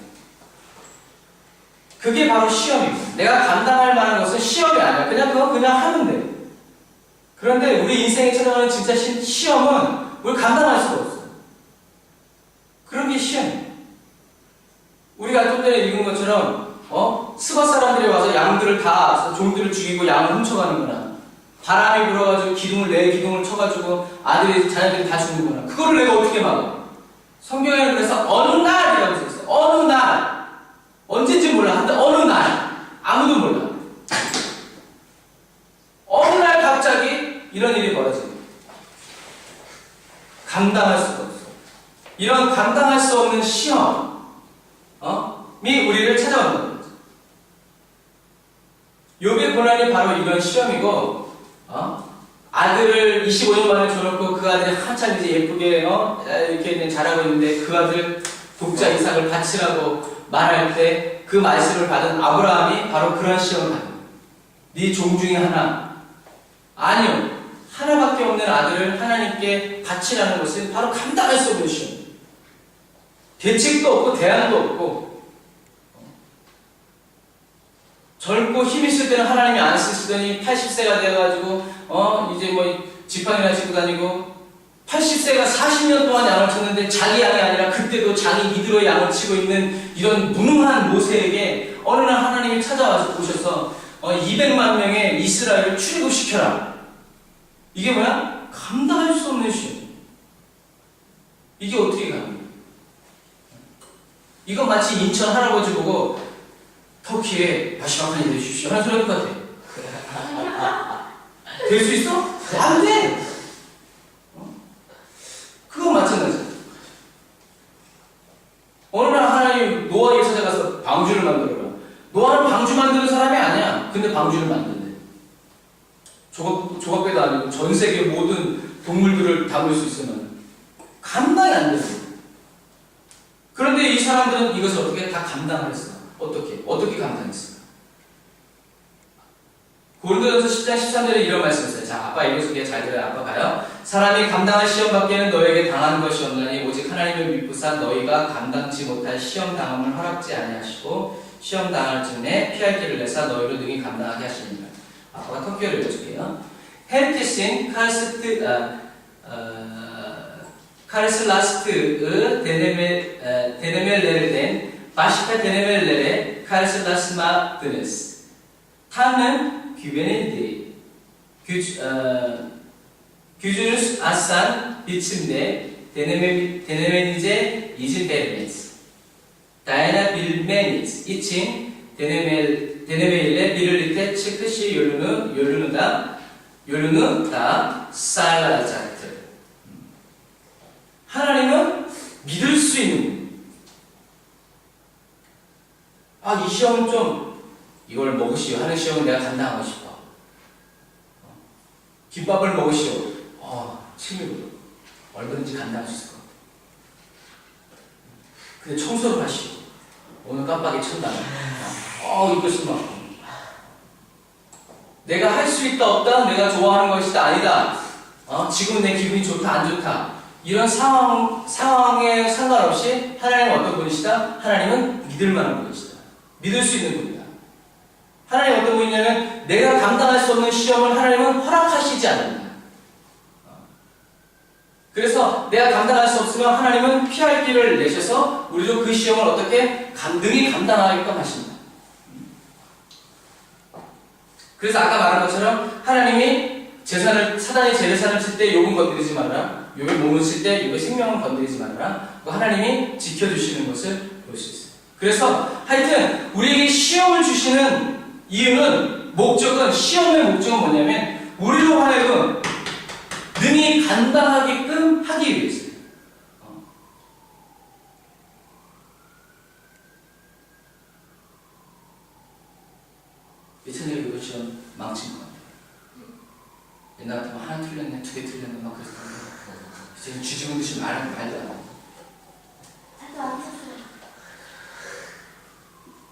그게 바로 시험입니다. 내가 감당할 만한 것은 시험이 아니야. 그건 그냥 하면 돼. 그런데 우리 인생에 찾아오는 진짜 시험은 우리 감당할 수가 없어요. 그런 게 시험이에요. 우리가 좀 전에 읽은 것처럼 스바 사람들이 와서 양들을 다 종들을 죽이고 양을 훔쳐가는 거나 바람이 불어가지고 내 기둥을 쳐가지고 자녀들이 다 죽는구나. 그거를 내가 어떻게 막아? 성경에는 그래서 어느 날이라고 써있어요. 어느 날. 언제인지 몰라. 한데 어느 날. 아무도 몰라. 어느 날 갑자기 이런 일이 벌어져요. 감당할 수가 없어. 이런 감당할 수 없는 시험이 우리를 찾아오는 거죠. 욥의 고난이 바로 이런 시험이고, 아들을 25년 만에 줘놓고 그 아들이 한참 이제 예쁘게 이렇게 자라고 있는데 그 아들 독자 이삭을 바치라고 말할 때 그 말씀을 받은 아브라함이 바로 그런 시험을 받은 거예요. 네 종 중에 하나. 아니요. 하나밖에 없는 아들을 하나님께 바치라는 것은 바로 감당할 수 없는 시험. 대책도 없고 대안도 없고, 젊고 힘 있을 때는 하나님이 안 쓰시더니 80세가 되어가지고 이제 뭐 지팡이나 짚고 다니고, 80세가 40년 동안 양을 쳤는데 자기 양이 아니라 그때도 자기 이드로 양을 치고 있는 이런 무능한 모세에게 어느 날 하나님이 찾아와서 보셔서 200만 명의 이스라엘을 출애굽시켜라. 이게 뭐야? 감당할 수 없는 시험. 이게 어떻게 가능해요? 이건 마치 인천 할아버지 보고 터키에 마시막한 일을 주십시오 하는 소리 같아. 될 수 있어? 안 돼! 그건 마찬가지야. 어느 날 하나님 노아에게 찾아가서 방주를 만들어라. 노아는 방주 만드는 사람이 아니야. 근데 방주를 만든대. 조각배도 아니고 전 세계 모든 동물들을 담을 수 있으면 감당이 안 돼. 그런데 이 사람들은 이것을 어떻게 다 감당을 했어. 어떻게 감당했을까? 고린도전서 10장 13절에 이런 말씀이 있어요. 자, 아빠 읽어줄게. 잘 들어요. 아빠 봐요. 사람이 감당할 시험 밖에는 너에게 당하는 것이 없나니 오직 하나님을 믿고사 너희가 감당치 못할 시험 당함을 허락지 아니하시고 시험 당할 즈음에 피할 길을 내사 너희로 능히 감당하게 하시니라. 아빠가 터키어를 읽어줄게요. 헨티신 카르슬라스트 데네멜레르덴 바시카 데네멜레레 카르슬라스마 드네스 타는 güvenildi. Gücünüz aslan biçimde denemenize izin vermez. Dayanabilmeniz için denemeyle birlikte çıkış yolunu da sağlayacaktır. 하나님은 믿을 수 있는 이 시험은 좀 이걸 먹으시오 하는 시험은 내가 감당하고 싶어. 김밥을 먹으시오. 취미로 얼마든지 감당할 수 있을 것 같아. 근데 청소를 하시오. 오늘 깜빡이 쳤다. 이것은 막 내가 할 수 있다 없다, 내가 좋아하는 것이다 아니다. 지금은 내 기분이 좋다 안 좋다. 이런 상황에 상관없이 하나님은 어떤 분이시다? 하나님은 믿을 만한 분이시다. 믿을 수 있는 분이다. 하나님 어떤 분이냐면 내가 감당할 수 없는 시험을 하나님은 허락하시지 않는다. 그래서 내가 감당할 수 없으면 하나님은 피할 길을 내셔서 우리도 그 시험을 어떻게 능히 감당하게끔 하십니다. 그래서 아까 말한 것처럼 하나님이 사단이 제사를 칠 때 욥은 건드리지 말아라. 욥의 몸을 칠 때 욥의 생명을 건드리지 말아라. 하나님이 지켜주시는 것을 볼 수 있어요. 그래서 하여튼 우리에게 시험을 주시는 이유는 시험의 목적은 뭐냐면 우리로 하여금 능히 감당하게끔 하기 위해서요. 예천일 교육 시험 망친 것 같아요. 옛날 같으면 하나 틀렸네, 2개 틀렸네 막 그랬었는데 이제는 쥐지고 듯이 말도 안 하고.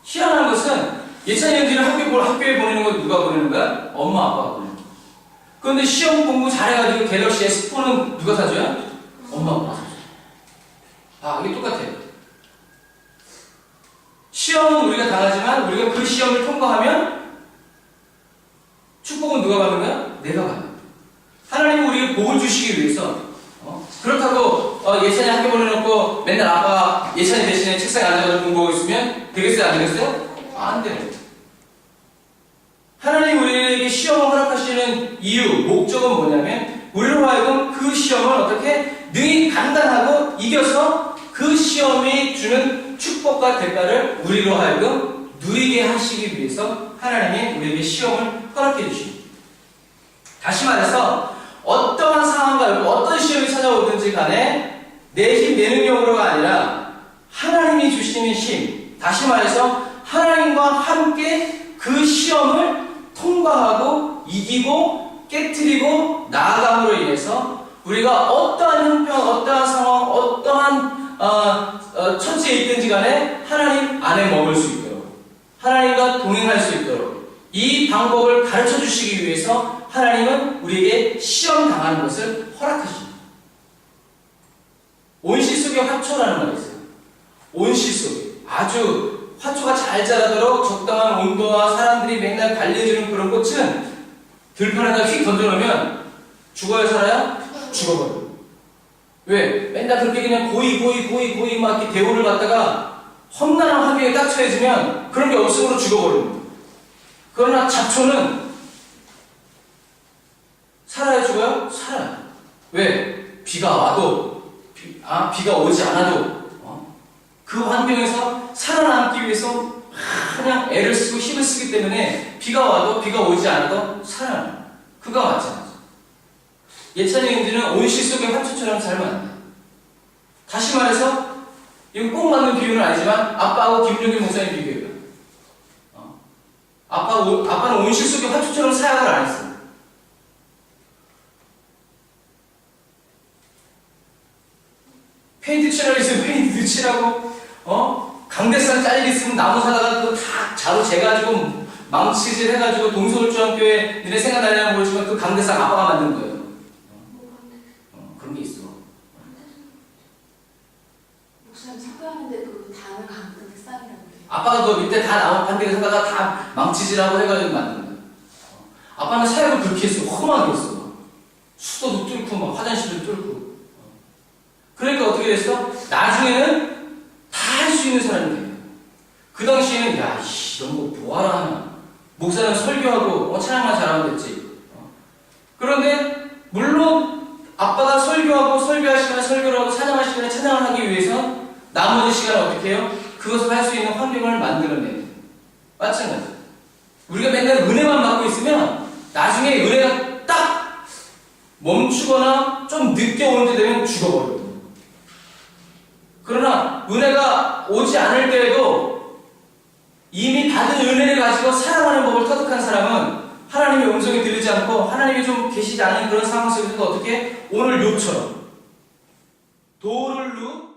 희한한 것은 예찬이들을 학교에 보내는 건 누가 보내는 거야? 엄마 아빠가 보내는 거야. 그런데 시험 공부 잘해가지고 갤럭시 S4는 누가 사줘요? 엄마 아빠가 사줘요. 이게 똑같아요. 시험은 우리가 당하지만 우리가 그 시험을 통과하면 축복은 누가 받는 거야? 내가 받는 거야. 하나님은 우리에게 복을 주시기 위해서 그렇다고 예찬이 학교 보내놓고 맨날 아빠가 예찬이 대신에 책상에 앉아서 공부하고 있으면 되겠어요? 안 되겠어요? 안 돼요. 하나님 우리에게 시험을 허락하시는 이 이유, 목적은 뭐냐면 우리로 하여금 그 시험을 어떻게 능히 간단하고 이겨서 그 시험이 주는 축복과 대가를 우리로 하여금 누리게 하시기 위해서 하나님이 우리에게 시험을 허락해 주십니다. 다시 말해서 어떠한 상황과 어떤 시험이 찾아오든지 간에 내 힘, 내 능력으로가 아니라 하나님이 주시는 힘, 다시 말해서 하나님과 함께 그 시험을 통과하고 이기고 깨트리고 나아감으로 인해서 우리가 어떠한 형편, 어떠한 상황, 어떠한 처지에 있든지 간에 하나님 안에 머물 수 있도록, 하나님과 동행할 수 있도록 이 방법을 가르쳐 주시기 위해서 하나님은 우리에게 시험 당하는 것을 허락하십니다. 온실 속에 화초라는 말이 있어요. 온실 속에 아주 화초가 잘 자라도록 적당한 온도와 사람들이 맨날 관리해주는 그런 꽃은 들판에다 휙 던져놓으면 죽어야 살아야? 죽어버려요. 왜? 맨날 그렇게 그냥 고이 막 이렇게 대우를 받다가 험난한 환경에 딱 처해지면 그런 게 없으므로 죽어버립니다. 그러나 잡초는 살아야 죽어요? 살아요. 왜? 비가 와도 비가 오지 않아도 그 환경에서 살아남기 위해서 그냥 애를 쓰고 힘을 쓰기 때문에 비가 와도 비가 오지 않아도 살아남아요. 그거 마찬가지. 예찬이 형제는 온실 속의 화초처럼 살면 안 돼요. 다시 말해서 이거 꼭 맞는 비유는 아니지만 아빠하고 김종균 목사님 비교해요. 아빠는 온실 속의 화초처럼 사역을 안 했어요. 페인트 칠할 있으면 페인트 칠하고, 강대상 잘릴 있으면 나무 사다가 그거 다 자루 재가지고 망치질 해가지고 동서울중학교에 너네 생각나냐고 모르지만 그 강대상 아빠가 만든 거예요. 그런 게 있어. 목사님 사과하는데 그 단어 강대상이라고 그래요. 아빠가 그 밑에 다 나무 판대기 사다가 다 망치질하고 해가지고 만든 거예요. 아빠는 사역을 그렇게 했어. 험하게 했어. 수도도 뚫고 막 화장실도 뚫고. 그러니까 어떻게 됐어? 나중에는 다 할 수 있는 사람이 돼요. 그 당시에는 야, 이런 거 뭐하라 하나. 목사는 설교하고 찬양만 잘하면 됐지. 그런데 물론 아빠가 설교하고 설교할 시간에 설교를 하고 찬양할 시간에 찬양을 하기 위해서 나머지 시간을 어떻게 해요? 그것을 할 수 있는 환경을 만들어내요. 마찬가지. 우리가 맨날 은혜만 받고 있으면 나중에 은혜가 딱 멈추거나 좀 늦게 오는 데 되면 죽어버려요. 그러나 은혜가 오지 않을 때에도 이미 받은 은혜를 가지고 살아가는 법을 터득한 사람은 하나님의 음성이 들리지 않고 하나님이 좀 계시지 않은 그런 상황 속에서도 어떻게 오늘 요처럼 도를 누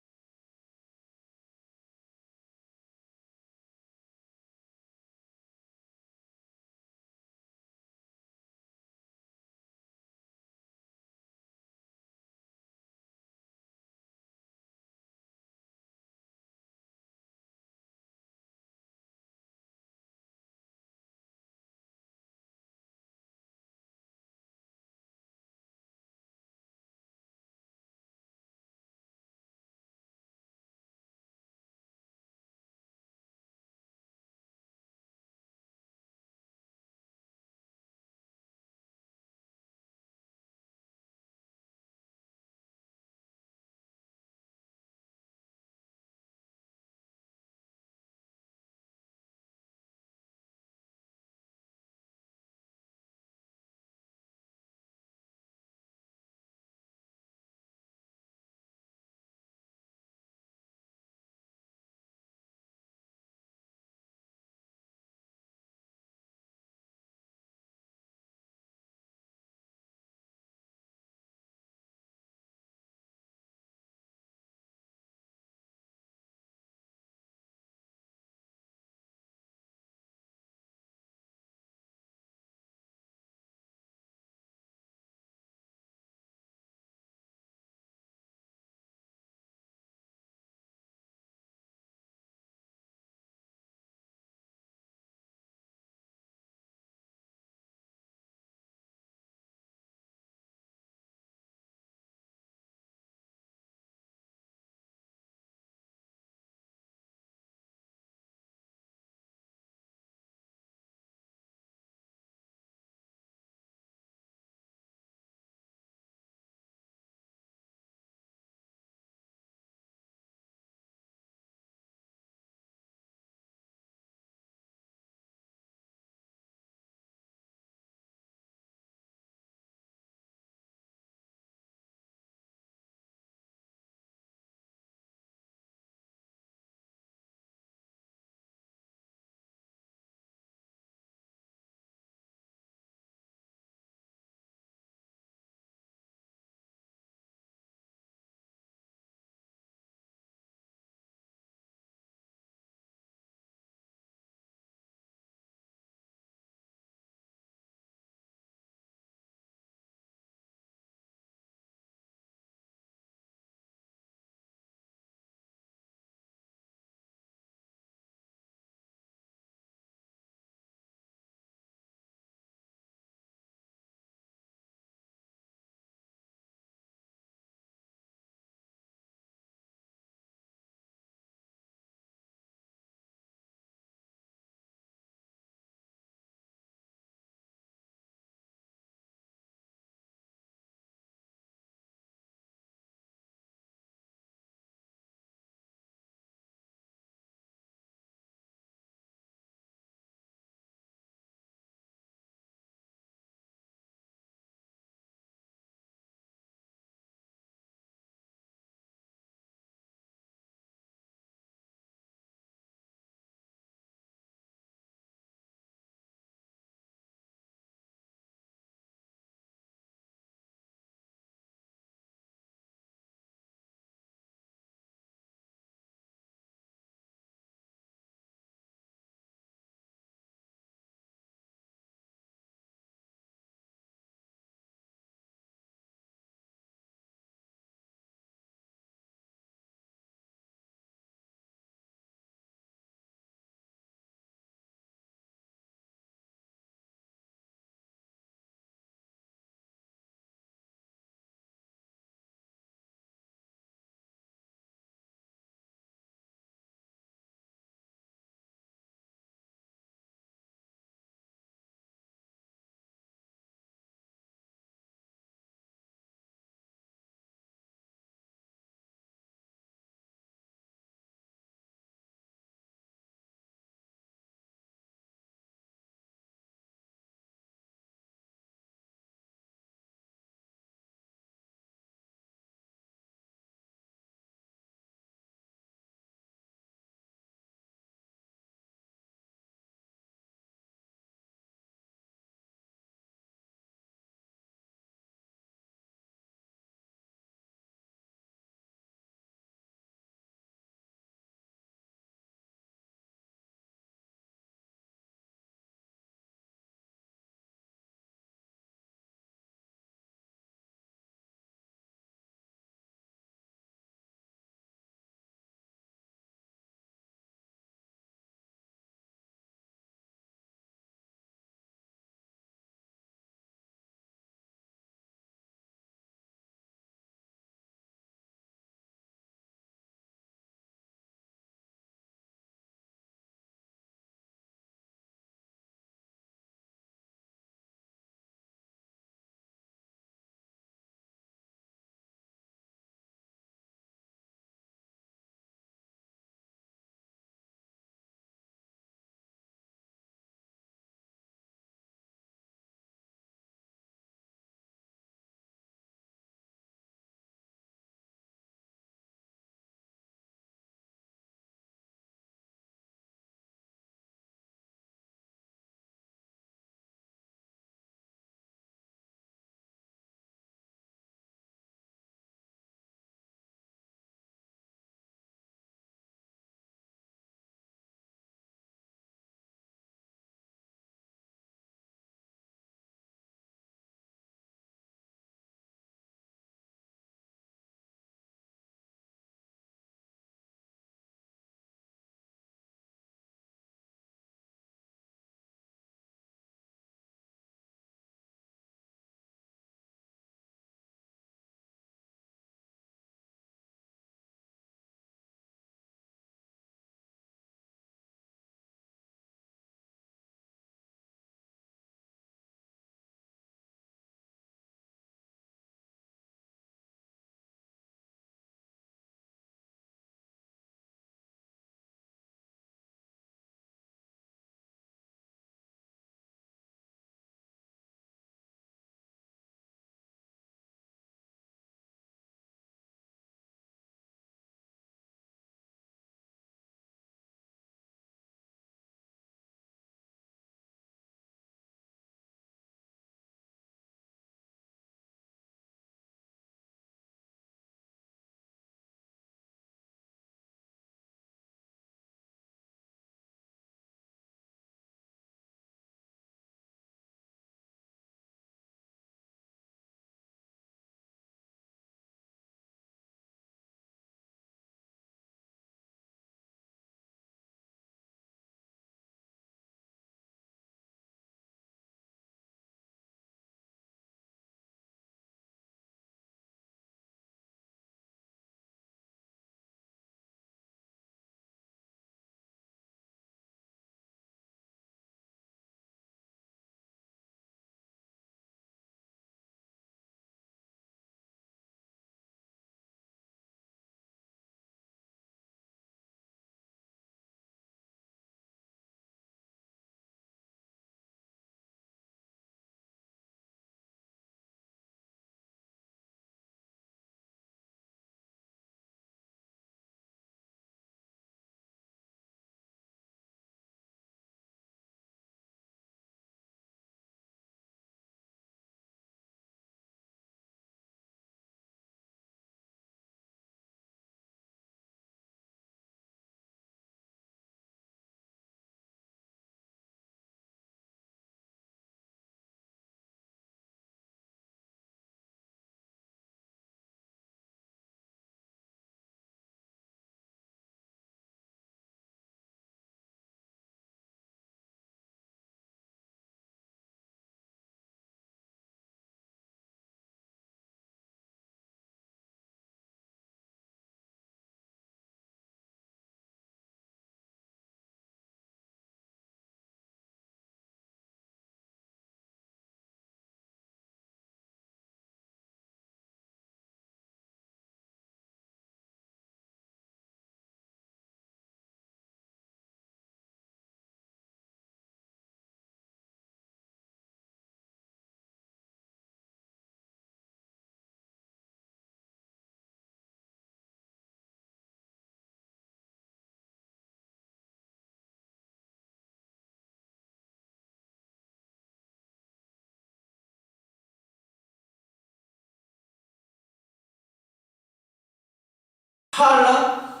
샬라,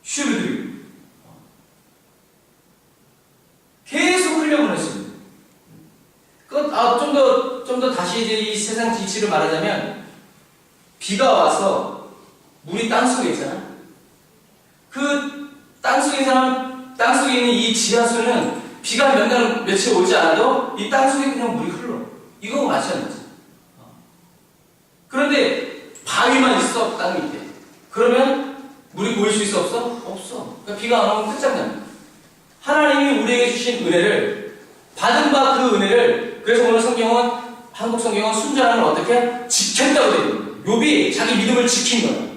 슈르드. 계속 흘려보냈습니다. 좀 더 다시 이제 이 세상 이치를 말하자면, 비가 와서 물이 땅속에 있잖아. 그 땅속에 있는 이 지하수는 비가 몇 날, 며칠 오지 않아도 이 땅속에 그냥 물이 흘러. 이거 마찬가지. 그런데 바위만 있어, 땅 밑에. 그러면 물이 보일 수 있어, 없어? 없어. 그러니까 비가 안 오면 끝장납니다. 하나님이 우리에게 주신 은혜를, 받은 바 그 은혜를, 그래서 오늘 성경은, 한국 성경은 순전함을 어떻게? 지켰다고 되어 있는 거예요. 욥이 자기 믿음을 지킨 거예요.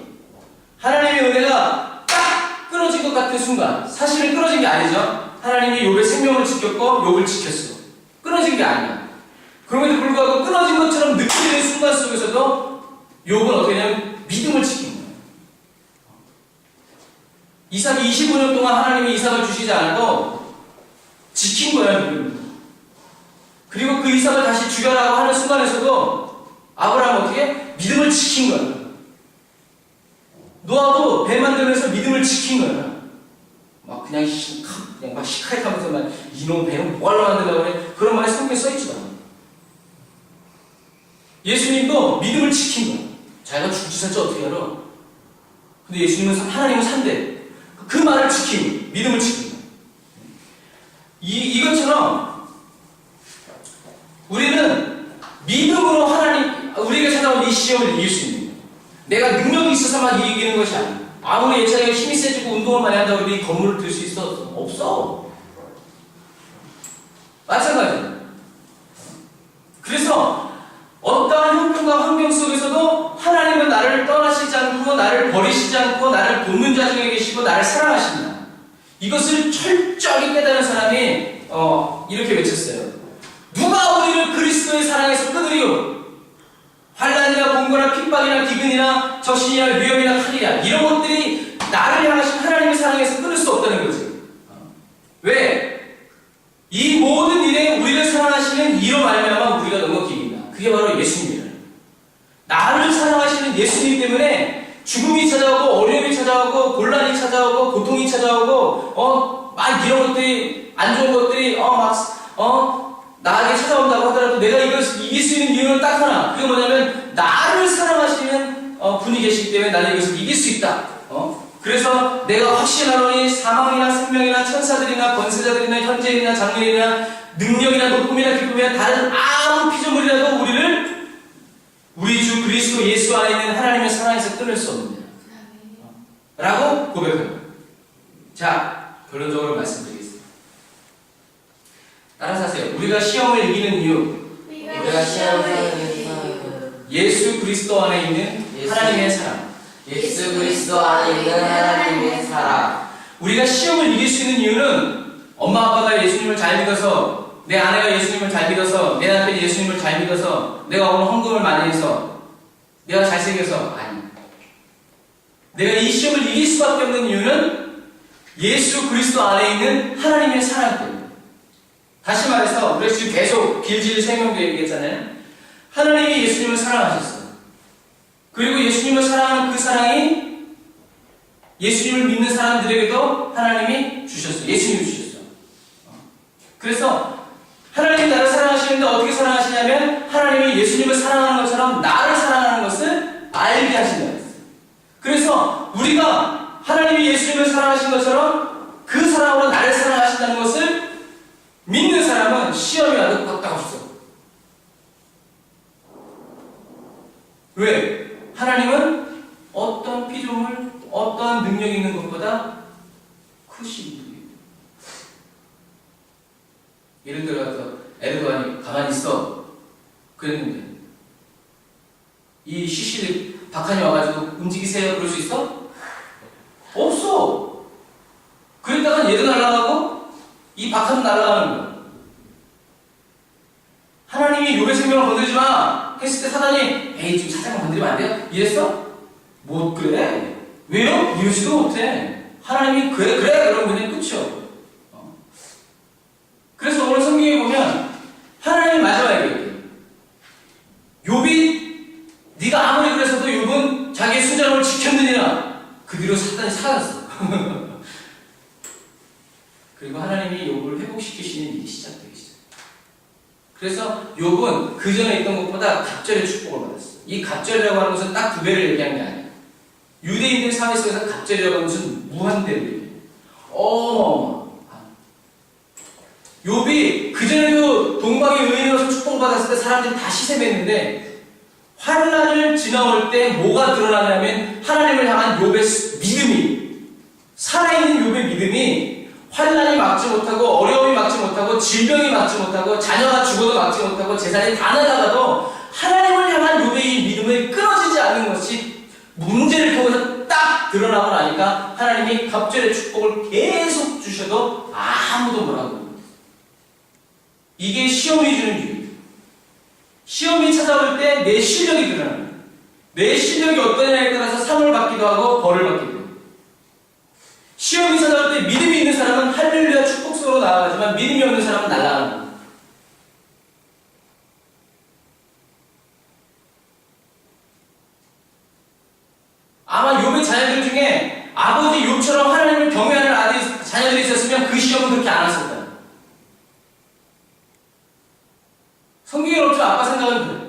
하나님의 은혜가 딱 끊어진 것 같은 순간, 사실은 끊어진 게 아니죠. 하나님이 욥의 생명을 지켰고 욥을 지켰어. 끊어진 게 아니야. 그럼에도 불구하고 끊어진 것처럼 느껴지는 순간 속에서도 욥은 어떻게 하냐면 믿음을 지킨 거예요. 이삭이 25년 동안 하나님이 이삭을 주시지 않아도 지킨 거야, 믿음. 그리고 그 이삭을 다시 죽여라고 하는 순간에서도 아브라함은 어떻게? 믿음을 지킨 거야. 노아도 배 만들면서 믿음을 지킨 거야. 그냥 막 시카이 하면서 막 이놈 배는 뭐하러 만들려고 그래? 그런 말에 성경에 써있지도 않아. 예수님도 믿음을 지킨 거야. 자기가 죽지 살지 어떻게 알아? 근데 예수님은 하나님은 산대. 그 말을 지키고 믿음을 지키고 이것처럼 우리는 믿음으로 우리에게 찾아온 이 시험을 이길 수 있는 거예요. 내가 능력이 있어서만 이기는 것이 아니야. 아무리 예찬이가 힘이 세지고 운동을 많이 한다고 해도 이 건물을 들 수 있어? 없어. 마찬가지야. 그래서 어떠한 형편과 환경 속에서도 하나님은 나를 떠나시지 않고 나를 버리시지 않고 나를 돕는 자 중에 계시고 나를 사랑하신다. 이것을 철저히 깨달은 사람이 이렇게 외쳤어요. 누가 우리를 그리스도의 사랑에서 끊으리요? 환난이나 공고나 핍박이나 기근이나 적신이나 위험이나 칼이나 이런 것들이 나를 향하신 하나님의 사랑에서 끊을 수 없다는 거지. 왜? 이 모든 일에 우리를 사랑하시는 이로 말미암아 우리가 넘어깁니다 그게 바로 예수님이에요. 나를 사랑하시는 예수님 때문에 죽음이 찾아오고 어려움이 찾아오고 곤란이 찾아오고 고통이 찾아오고 막 이런 것들이 안 좋은 것들이 나에게 찾아온다고 하더라도 내가 이것을 이길 수 있는 이유는 딱 하나. 그게 뭐냐면 나를 사랑하시는 분이 계시기 때문에 나는 이것을 이길 수 있다. 그래서 내가 확신하노니 사망이나 생명이나 천사들이나 권세자들이나 현재인이나 장래인이나 능력이나 높음이나 기쁨이나 다른 아무 피조물이라도 우리 주 그리스도 예수 안에 있는 하나님의 사랑에서 끊을 수 없느냐 라고 고백합니다. 자, 결론적으로 말씀드리겠습니다. 따라서 하세요. 우리가 시험을 이기는 이유, 우리가 시험을 이기는 예수 그리스도 안에 있는 하나님의 사랑. 예수 그리스도 안에 있는 하나님의 사랑. 우리가 시험을 이길 수 있는 이유는 엄마 아빠가 예수님을 잘 믿어서, 내 아내가 예수님을 잘 믿어서, 내 남편이 예수님을 잘 믿어서, 내가 오늘 헌금을 많이 해서, 내가 잘생겨서 아니. 내가 이 시험을 이길 수밖에 없는 이유는 예수 그리스도 안에 있는 하나님의 사랑 때문에. 다시 말해서 우리가 지금 계속 길질 설명도 얘기했잖아요. 하나님이 예수님을 사랑하셨어요. 그리고 예수님을 사랑하는 그 사랑이 예수님을 믿는 사람들에게도 하나님이 주셨어요. 예수님이 주셨어요. 그래서 하나님이 나를 사랑하시는데 어떻게 사랑하시냐면 하나님이 예수님을 사랑하는 것처럼 나를 사랑하는 것을 알게 하신다고 했어요. 그래서 우리가 하나님이 예수님을 사랑하신 것처럼 그 사랑으로 나를 사랑하신다는 것을 믿는 사람은 시험이 와도 깝깝없어. 왜? 하나님은 어떤 피조물, 어떤 능력이 있는 것보다 크신 분이에요. 예를 들어서 에르도안이 가만히 있어 그랬는데 이 시실이 박한이 와가지고 움직이세요 그럴 수 있어? 없어. 그랬다가 얘도 날아가고 이 박한도 날아가는 거야. 하나님이 욥의 생명을 건드리지 마 했을 때 사단이 에이 지금 사장만 건드리면 안 돼요? 이랬어? 못 그래. 왜요? 이러지도 못해. 하나님이 그래 그러면 그냥 끝이요. 그래서 오늘 성경에 보면 하나님 마지막에 얘기해요. 욥이 네가 아무리 그래서도 욥은 자기의 순전함을 지켰느니라. 그 그 뒤로 사단이 사라졌어. 그리고 하나님이 욥을 회복시키시는 일이 시작되기 시작해요. 그래서 욥은 그 전에 있던 것보다 갑절의 축복을 받았어. 이 갑절이라고 하는 것은 딱 두 배를 얘기한 게 아니야. 유대인들 사회 속에서 갑절이라고 하는 것은 무한대를 얘기해. 욥이 그전에도 동방의 의인으로서 축복을 받았을 때 사람들이 다 시샘했는데 환난을 지나올 때 뭐가 드러나냐면 하나님을 향한 욥의 믿음이, 살아있는 욥의 믿음이 환난이 막지 못하고 어려움이 막지 못하고 질병이 막지 못하고 자녀가 죽어도 막지 못하고 재산이 다 날아가도 하나님을 향한 욥의 이 믿음을 끊어지지 않는 것이 문제를 통해서 딱 드러나고 나니까 하나님이 갑절의 축복을 계속 주셔도 아무도 뭐라고 못해요. 이게 시험이 주는 이유예요. 시험이 찾아올 때 내 실력이 드러납니다. 내 실력이 어떠냐에 따라서 상을 받기도 하고 벌을 받기도 해요. 시험이 찾아올 때 믿음이 있는 사람은 할렐루야 축복 속으로 나아가지만 믿음이 없는 사람은 날아가는 거예요. 아마 욥의 자녀들 중에 아버지 욥처럼 하나님을 경외하는 자녀들이 있었으면 그 시험은 그렇게 안 왔을 거예요. 성경에 없죠. 아빠 생각은 그래.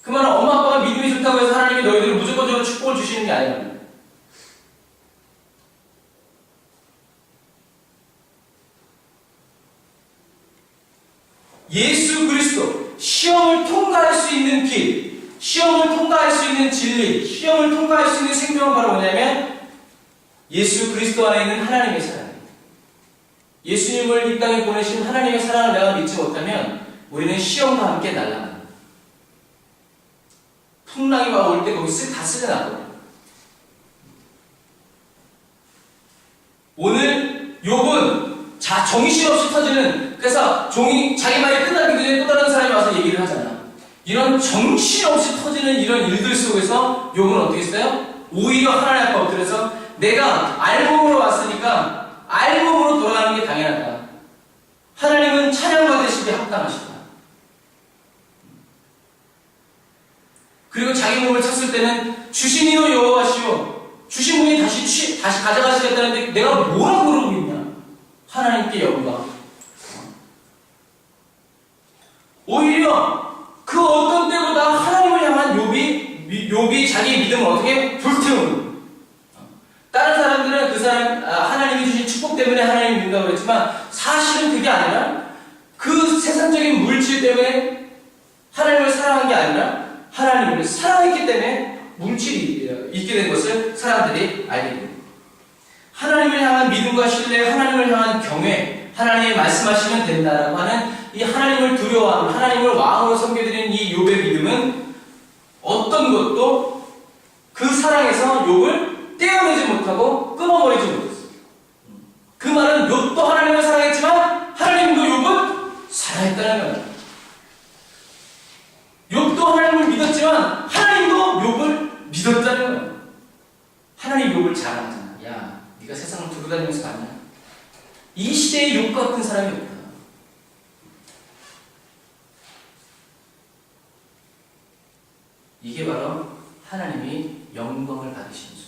그 말은 엄마 아빠가 믿음이 좋다고 해서 하나님이 너희들을 무조건적으로 축복을 주시는 게 아니라 예수 그리스도 시험을 통과할 수 있는 길, 시험을 통과할 수 있는 진리, 시험을 통과할 수 있는 생명은 바로 뭐냐면 예수 그리스도 안에 있는 하나님의 사랑입니다. 예수님을 이 땅에 보내신 하나님의 사랑을 내가 믿지 못하면 우리는 시험과 함께 날아갑니다. 풍랑이 막 올 때 거기 다 쓸려나거든요. 오늘 욥은 정신없이 터지는, 그래서 종이 자기 말이 끝나기 전에 또 다른 사람이 와서 얘기를 하잖아. 이런 정신없이 터지는 이런 일들 속에서 욥은 어떻게 했어요? 오히려 하나님 앞에 엎드려서 내가 알몸으로 왔으니까 알몸으로 돌아가는 게 당연하다. 하나님은 찬양받으시기에 합당하시다. 그리고 자기 몸을 쳤을 때는 주신 이요 여호와시오, 주신 분이 다시 가져가시겠다는데 내가 뭐라고 그러고 있냐? 하나님께 영광. 오히려 그 어떤 때보다 하나님을 향한 욥이 자기 믿음을 어떻게 불태우는. 다른 사람들은 그 사람 하나님이 주신 축복 때문에 하나님을 믿는다고 그랬지만 사실은 그게 아니라 그 세상적인 물질 때문에 하나님을 사랑한 게 아니라 하나님을 사랑했기 때문에 물질이 있게 된 것을 사람들이 알게 됩니다. 하나님을 향한 믿음과 신뢰, 하나님을 향한 경외, 하나님이 말씀하시면 된다라고 하는 이 하나님을 두려워하는, 하나님을 왕으로 섬겨드리는 이 욥의 믿음은 어떤 것도 그 사랑에서 욥을 떼어내지 못하고 끊어버리지 못했어요. 그 말은 욥도 하나님을 사랑했지만 하나님도 욥은 사랑했다는 거예요. 욥도 하나님을 믿었지만 하나님도 욥을 믿었다는 거예요. 하나님 욥을 자랑하잖아. 야, 네가 세상을 두루 다니면서 봤냐? 이 시대에 욥 같은 사람이 없다. 이게 바로 하나님이 영광을 받으시는 수.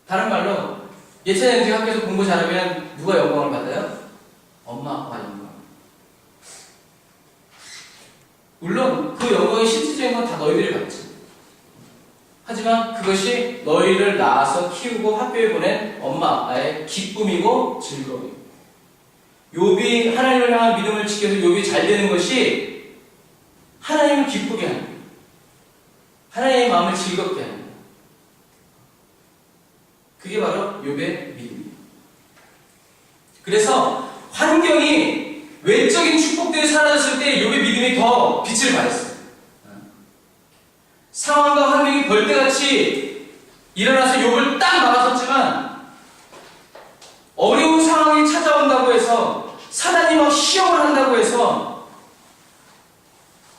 다른 말로 예체능 학교에서 공부 잘하면 누가 영광을 받아요? 엄마 아빠가 영광. 물론 그 영광의 실질적인 건 다 너희들이 받지. 하지만 그것이 너희를 낳아서 키우고 학교에 보낸 엄마 아빠의 기쁨이고 즐거움이고, 욥이 하나님을 향한 믿음을 지켜서 욥이 잘 되는 것이 하나님을 기쁘게 하는 거예요. 하나님의 마음을 즐겁게 하는 거예요. 그게 바로 욥의 믿음이에요. 그래서 환경이 외적인 축복들이 사라졌을 때 욥의 믿음이 더 빛을 발했어요. 상황과 환경이 벌떼같이 일어나서 욥을 딱 막아섰지만 어려운 상황이 찾아온다고 해서, 사단이 막 시험을 한다고 해서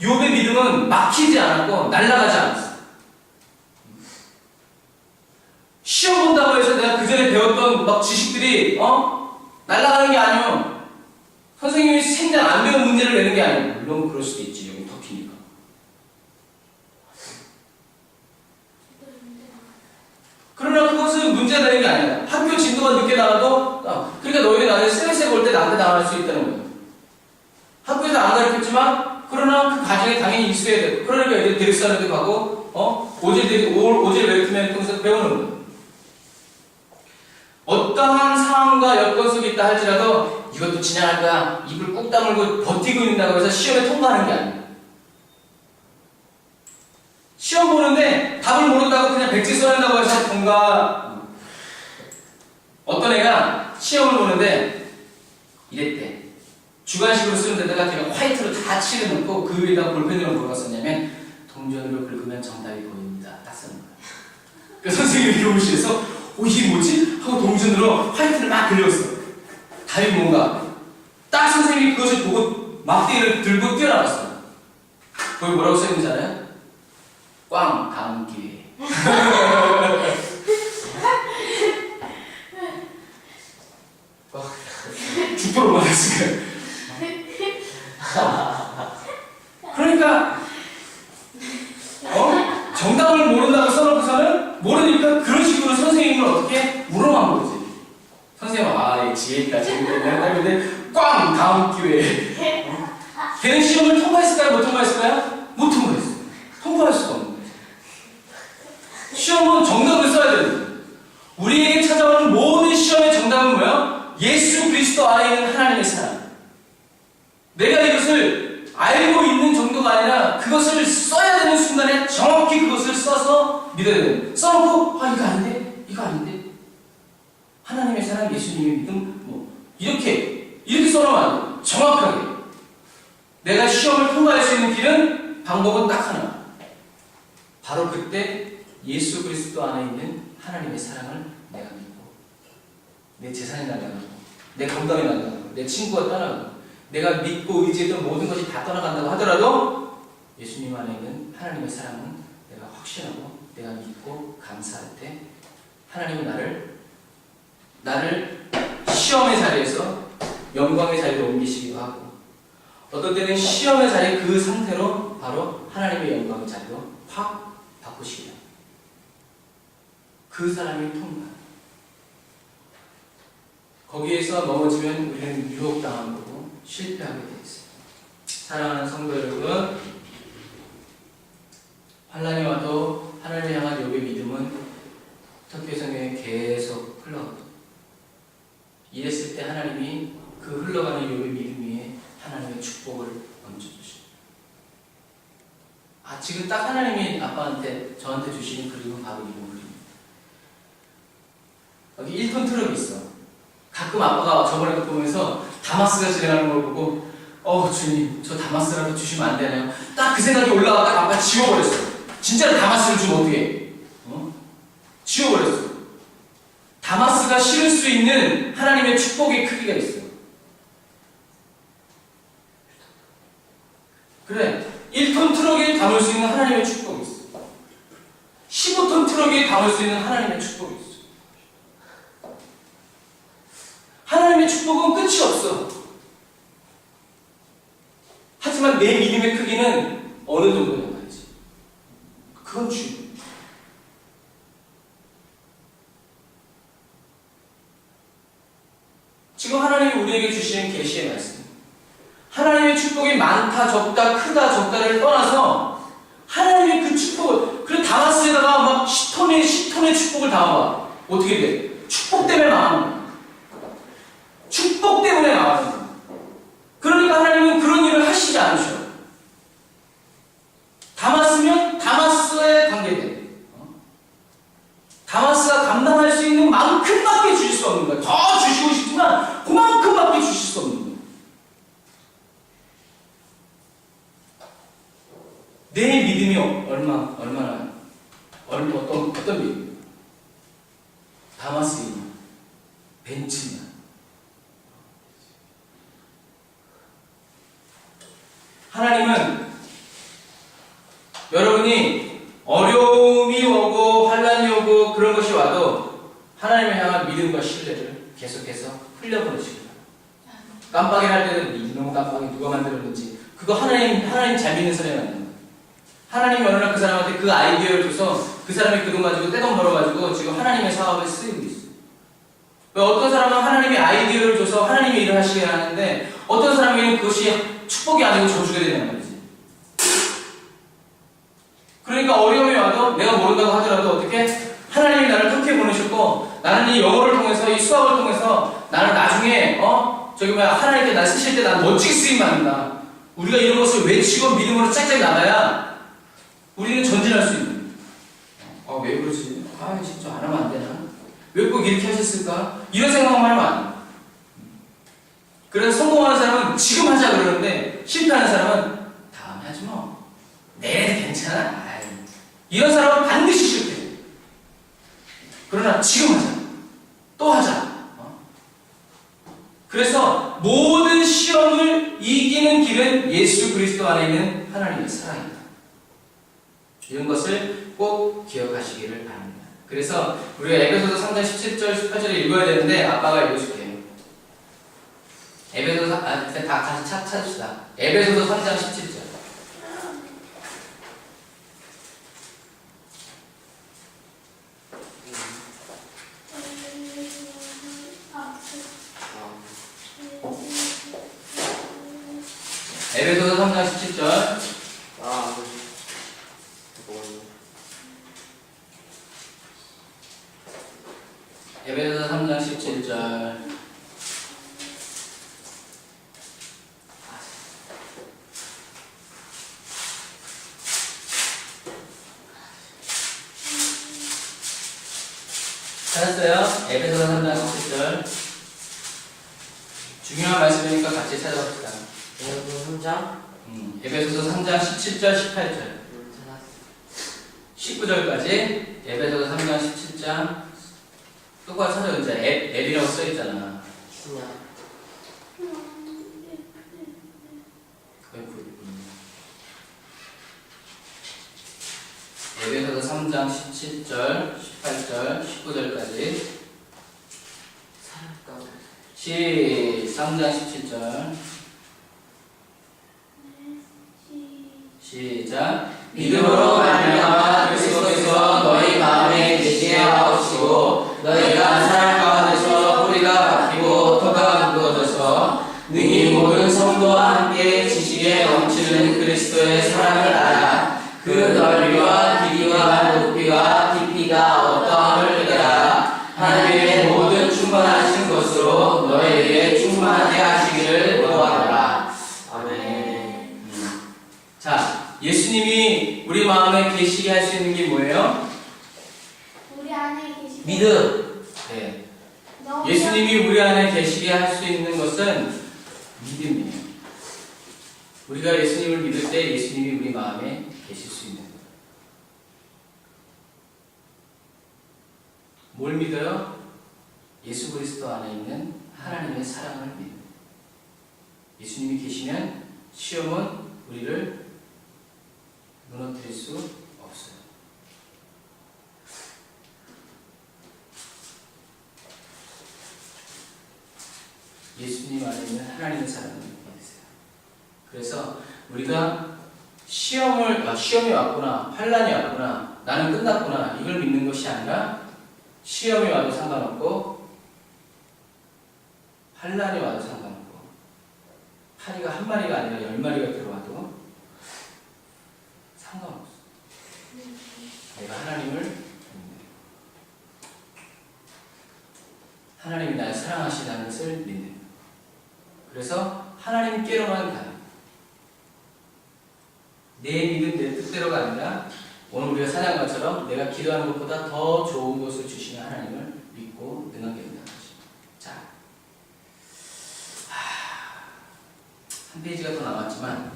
욥의 믿음은 막히지 않았고 날아가지 않았어요. 시험 본다고 해서 내가 그 전에 배웠던 막 지식들이 날아가는 게 아니에요. 선생님이 생전 안 배운 문제를 내는 게 아니에요. 물론 그럴 수도 있지. 여기 덮이니까. 나한테 당할 수 있다는 거예요. 학교에서 안 가르쳤지만 그러나 그 가정에 당연히 있어야 되고 그러니까 애들 대립사람도 가고 오질 웰트맨을 통해서 배우는 거예요. 어떠한 상황과 여건 속에 있다 할지라도 이것도 지나갈 거야. 입을 꾹 다물고 버티고 있는다고 해서 시험에 통과하는 게 아니에요. 시험 보는데 답을 모른다고 그냥 백지 써야 한다고 해서 통과. 어떤 애가 시험을 보는데 이랬대. 주관식으로 쓰는 데다가 그냥 화이트로 다 칠해놓고 그 위에다 볼펜으로 뭐가 썼냐면 동전으로 긁으면 정답이 보입니다. 딱 쓰는 거야. 그 선생님이 교무실에서 이게 뭐지? 하고 동전으로 화이트를 막 그렸어. 답이 뭔가. 딱 선생님이 그것을 보고 막대기를 들고 뛰어나갔어. 거기 뭐라고 써있는지 알아요? 꽝 다음 기회에. 죽도록 맞았을 거야. 그러니까 정답을 모른다고 써놓고서는 모르니까 그런 식으로 선생님을 어떻게 우롱한 거지. 선생님은 지혜 있다 재밌겠네 근데 꽝 다음 기회에. 걔는 시험을 통과했을까요? 못 통과했을까요? 못 통과했어요. 통과할 수가 없는 거예요. 시험은 정답을 써야 됩니다. 우리에게 찾아오는 모든 시험의 정답은 뭐야? 예수 그리스도 안에 있는 하나님의 사랑. 내가 이것을 알고 있는 정도가 아니라 그것을 써야 되는 순간에 정확히 그것을 써서 믿어야 돼요. 써놓고 이거 아닌데? 이거 아닌데? 하나님의 사랑, 예수님의 믿음 이렇게 써놓으면 안 돼요. 정확하게. 내가 시험을 통과할 수 있는 길은 방법은 딱 하나. 바로 그때 예수 그리스도 안에 있는 하나님의 사랑을 내가 믿고 내 재산이 날아가고 내 건강이 날아가고 내 친구가 떠나가고 내가 믿고 의지했던 모든 것이 다 떠나간다고 하더라도 예수님 안에 있는 하나님의 사랑은 내가 확신하고 내가 믿고 감사할 때 하나님은 나를 시험의 자리에서 영광의 자리로 옮기시기도 하고 어떤 때는 시험의 자리 그 상태로 바로 하나님의 영광의 자리로 확 바꾸시기도 합니다. 그 사람이 통과. 거기에서 넘어지면 우리는 유혹당한 거고 실패하게 돼 있어요. 사랑하는 성도 여러분, 환난이 와도 하나님을 향한 욥의 믿음은 터키의 성경에 계속 흘러가거든요. 이랬을 때 하나님이 그 흘러가는 욥의 믿음 위에 하나님의 축복을 얹어주십니다. 지금 딱 하나님이 저한테 주시는 그림은 바로 이런 그림입니다. 여기 1톤 트럭이 있어. 가끔 아빠가 저번에도 보면서 다마스가 지나가는 걸 보고 주님 저 다마스라도 주시면 안 되나요? 딱 그 생각이 올라왔다가 아빠 지워버렸어. 진짜로 다마스를 주면 어떻게 해? 지워버렸어. 다마스가 실을 수 있는 하나님의 축복의 크기가 있어. 그래 1톤 트럭에 담을 수 있는 하나님의 축복이 있어. 15톤 트럭에 담을 수 있는 하나님의 축복이 있어. 하나님의 축복은 끝이 없어. 하지만 내 믿음의 크기는 어느 정도냐 말이지. 그건 중요해. 지금 하나님이 우리에게 주시는 계시의 말씀. 하나님의 축복이 많다, 적다, 크다, 적다를 떠나서 하나님의 그 축복을, 그래 다마스에다가 막 10톤의 축복을 담아봐. 어떻게 돼? 축복 때문에 망하는 거야. 축복 때문에 망하는 거야. 그러니까 하나님은 그런 일을 하시지 않으셔. 다마스면 다마스에 관계돼. 다마스가 감당할 수 있는 만큼밖에 주실 수 없는 거야. 더 주시고 싶지만 그만큼밖에 주실 수 없는 거야. 내 믿음이 얼마나 어떤 믿음? 다마스이냐, 벤츠냐. 하나님은 여러분이 어려움이 오고 환난이 오고 그런 것이 와도 하나님을 향한 믿음과 신뢰를 계속해서 흘려보내시기 바랍니다. 깜빡이 할 때는 이놈 깜빡이 누가 만들었는지 그거 하나님 잘 믿는 사람이 만든 거예요. 하나님이 어느 날 그 사람한테 그 아이디어를 줘서 그 사람이 그 돈 가지고 떼돈 벌어가지고 지금 하나님의 사업에 쓰이고 있어요. 왜 어떤 사람은 하나님이 아이디어를 줘서 하나님이 일을 하시게 하는데 어떤 사람에게는 그것이 축복이 아니고 저주가 되는 말이지. 그러니까 어려움이 와도 내가 모른다고 하더라도 어떻게 하나님이 나를 그렇게 보내셨고 나는 이 영어를 통해서 이 수학을 통해서 나는 나중에 하나님께 날 쓰실 때 난 멋지게 쓰임받는다. 우리가 이런 것을 외치고 믿음으로 짝짝 나가야 우리는 전진할 수 있는. 왜 그러지? 진짜 안 하면 안 되나? 왜 꼭 이렇게 하셨을까? 이런 생각만 하면 안 돼. 그래서 성공하는 사람은 지금 하자 그러는데 실패하는 사람은 다음에 하지 뭐. 내일도 괜찮아. 이런 사람은 반드시 실패해. 그러나 지금 하자. 또 하자. 그래서 모든 시험을 이기는 길은 예수 그리스도 안에 있는 하나님의 사랑입니다. 이런 것을 꼭 기억하시기를 바랍니다. 그래서 우리가 에베소서 3장 17절 18절을 읽어야 되는데 아빠가 읽어줄게요. 에베소서 다 같이 찾읍시다. 에베소서 3장 17절. 에베소서 3장 17절. 에베소서 3장 17절. 찾았어요? 에베소서 3장 17절. 중요한 말씀이니까 같이 찾아봅시다. 에베소서 3장? 에베소서 3장 17절, 18절. 19절까지 에베소서 3장 17장. 똑같이 찾아요. 이제 앱이라고 써있잖아. 에베소서 3장 17절, 18절, 19절까지. 3장 17절. 시작. 믿음으로 말미암아 그리스도께서 너희 마음에 계시게 하옵시고 너희가 사랑 가운데서 뿌리가 박히고 토가 묻어져서 능히 모든 성도와 함께 지식에 넘치는 그리스도의 사랑을 알아 그 넓이와 길이와 높이와 깊이가 어떠함을 느껴라. 하나님의 모든 충만하신 것으로 너희에게 충만하게 하시기를 구하노라. 아멘. 자, 예수님이 우리 마음에 계시게 할 수 있는 게 뭐예요? 우리 안에 계시고 믿음. 네. 예수님이 우리 안에 계시게 할 수 있는 것은 믿음이에요. 우리가 예수님을 믿을 때 예수님이 우리 마음에 계실 수 있는 거예요. 뭘 믿어요? 예수 그리스도 안에 있는 하나님의 사랑을 믿는. 예수님이 계시면 시험은 우리를 무너뜨릴 수 없어요. 예수님 안에 있는 하나님의 사랑을 믿으세요. 그래서 우리가 시험이 왔구나, 환난이 왔구나, 나는 끝났구나 이걸 믿는 것이 아니라 시험이 와도 상관없고 환난이 와도 상관없고 파리가 한 마리가 아니라 10마리가 들어와도 상관없어. 내가 하나님을 믿는, 하나님이 나를 사랑하시다는 것을 믿는. 그래서 하나님께로만 가는. 내 믿음 내 뜻대로가 아니라 오늘 우리가 사냥과처럼 내가 기도하는 것보다 더 좋은 것을 주시는 하나님을 믿고 능하게 된다는 것입니다. 자, 한 페이지가 더 남았지만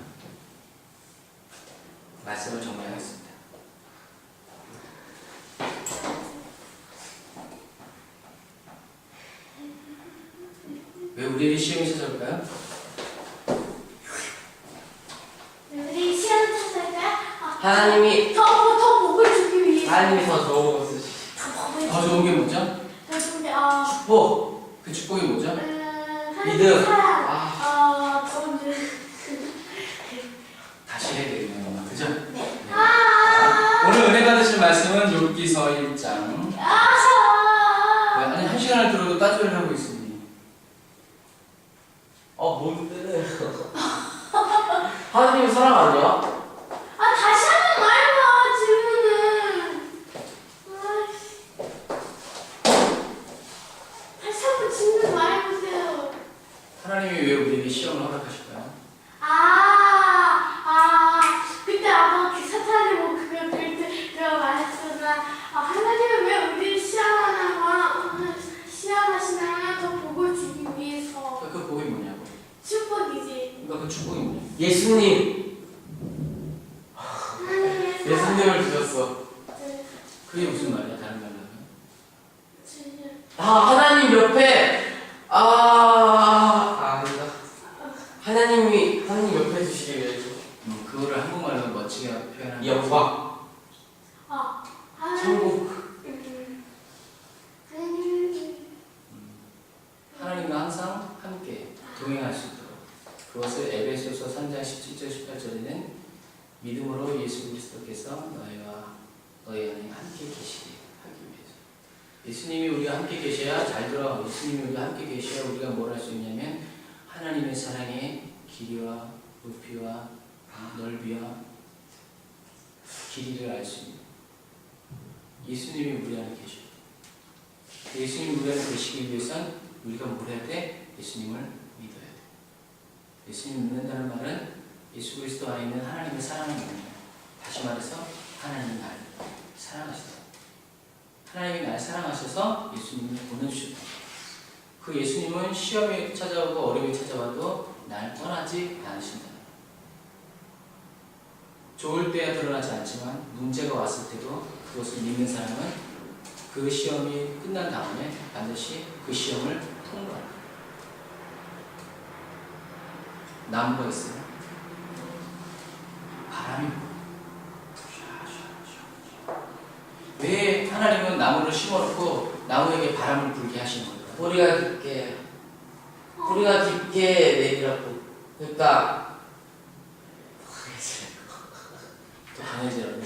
말씀을 정리하겠습니다. 왜 우리에게 시험이 찾아올까요? 우리 시험 찾아갈까요? 하나님이 더 복을 주기 위해서. 하나님이 더 좋은 것을 더 복을 더 좋은 게 뭐죠? 더 좋은 게 축복. 그 축복이 뭐죠? 믿음. 사랑. 돈. 다시 해야 되겠네요. 그죠? 네. 네. 오늘 은혜 받으실 말씀은 욥기서 1장. 아니, 한 시간을 들어도 따조를 하고 있으니 뭔데? 하나님이 사랑 아니야? 아 다시 한번 말해봐 질문은. 아이씨. 다시 한번 질문 말해보세요. 하나님이 왜 우리에게 시험을 허락하실까요? 그때 아마 그 사탄이 뭐 그거 말했으나 하나님은 왜 우리를 시험하시나 더 복을 주기 위해서. 그 복이 뭐냐고. 축복이지. 그러니까 그 축복이 뭐냐. 예수님. 하나님의 예수님을 주셨어. 그게 무슨 말이야 다른 말로 하면? 하나님 옆에 아니다. 하나님 옆에 주시기 위해서. 그거를 한국말로 멋지게 표현하면 영광. 천국. 하나님과 항상 함께 동행할 수 있도록 그것을 에베소서 3장 17절 18절에는 믿음으로 예수 그리스도께서 너희 안에 함께 계시게 하기 위해서. 예수님이 우리와 함께 계셔야 잘 들어. 예수님이 우리와 함께 계셔야 우리가 뭘 할 수 있냐면 하나님의 사랑의 길이와 높이와 넓이와 길이를 알 수 있는. 예수님이 우리 안에 계셔. 예수님이 우리 안에 계시기 위해선 우리가 뭘 해야 돼? 예수님을 믿어야 돼. 예수님 믿는다는 말은 예수 그리스도 안에 있는 하나님의 사랑을 믿는 거야. 다시 말해서 하나님이 나를 사랑하시다. 하나님이 날 사랑하셔서 예수님을 보내주셨다. 그 예수님은 시험이 찾아오고 어려움이 찾아와도 날 떠나지 않으신다. 좋을 때야 드러나지 않지만 문제가 왔을 때도 그것을 믿는 사람은 그 시험이 끝난 다음에 반드시 그 시험을 통과한다. 나무가 있어요. 바람이 왜 하나님은 나무를 심어놓고 나무에게 바람을 불게 하시는 걸까요? 뿌리가 깊게 내리라고. 그러니까 또 강해지라고.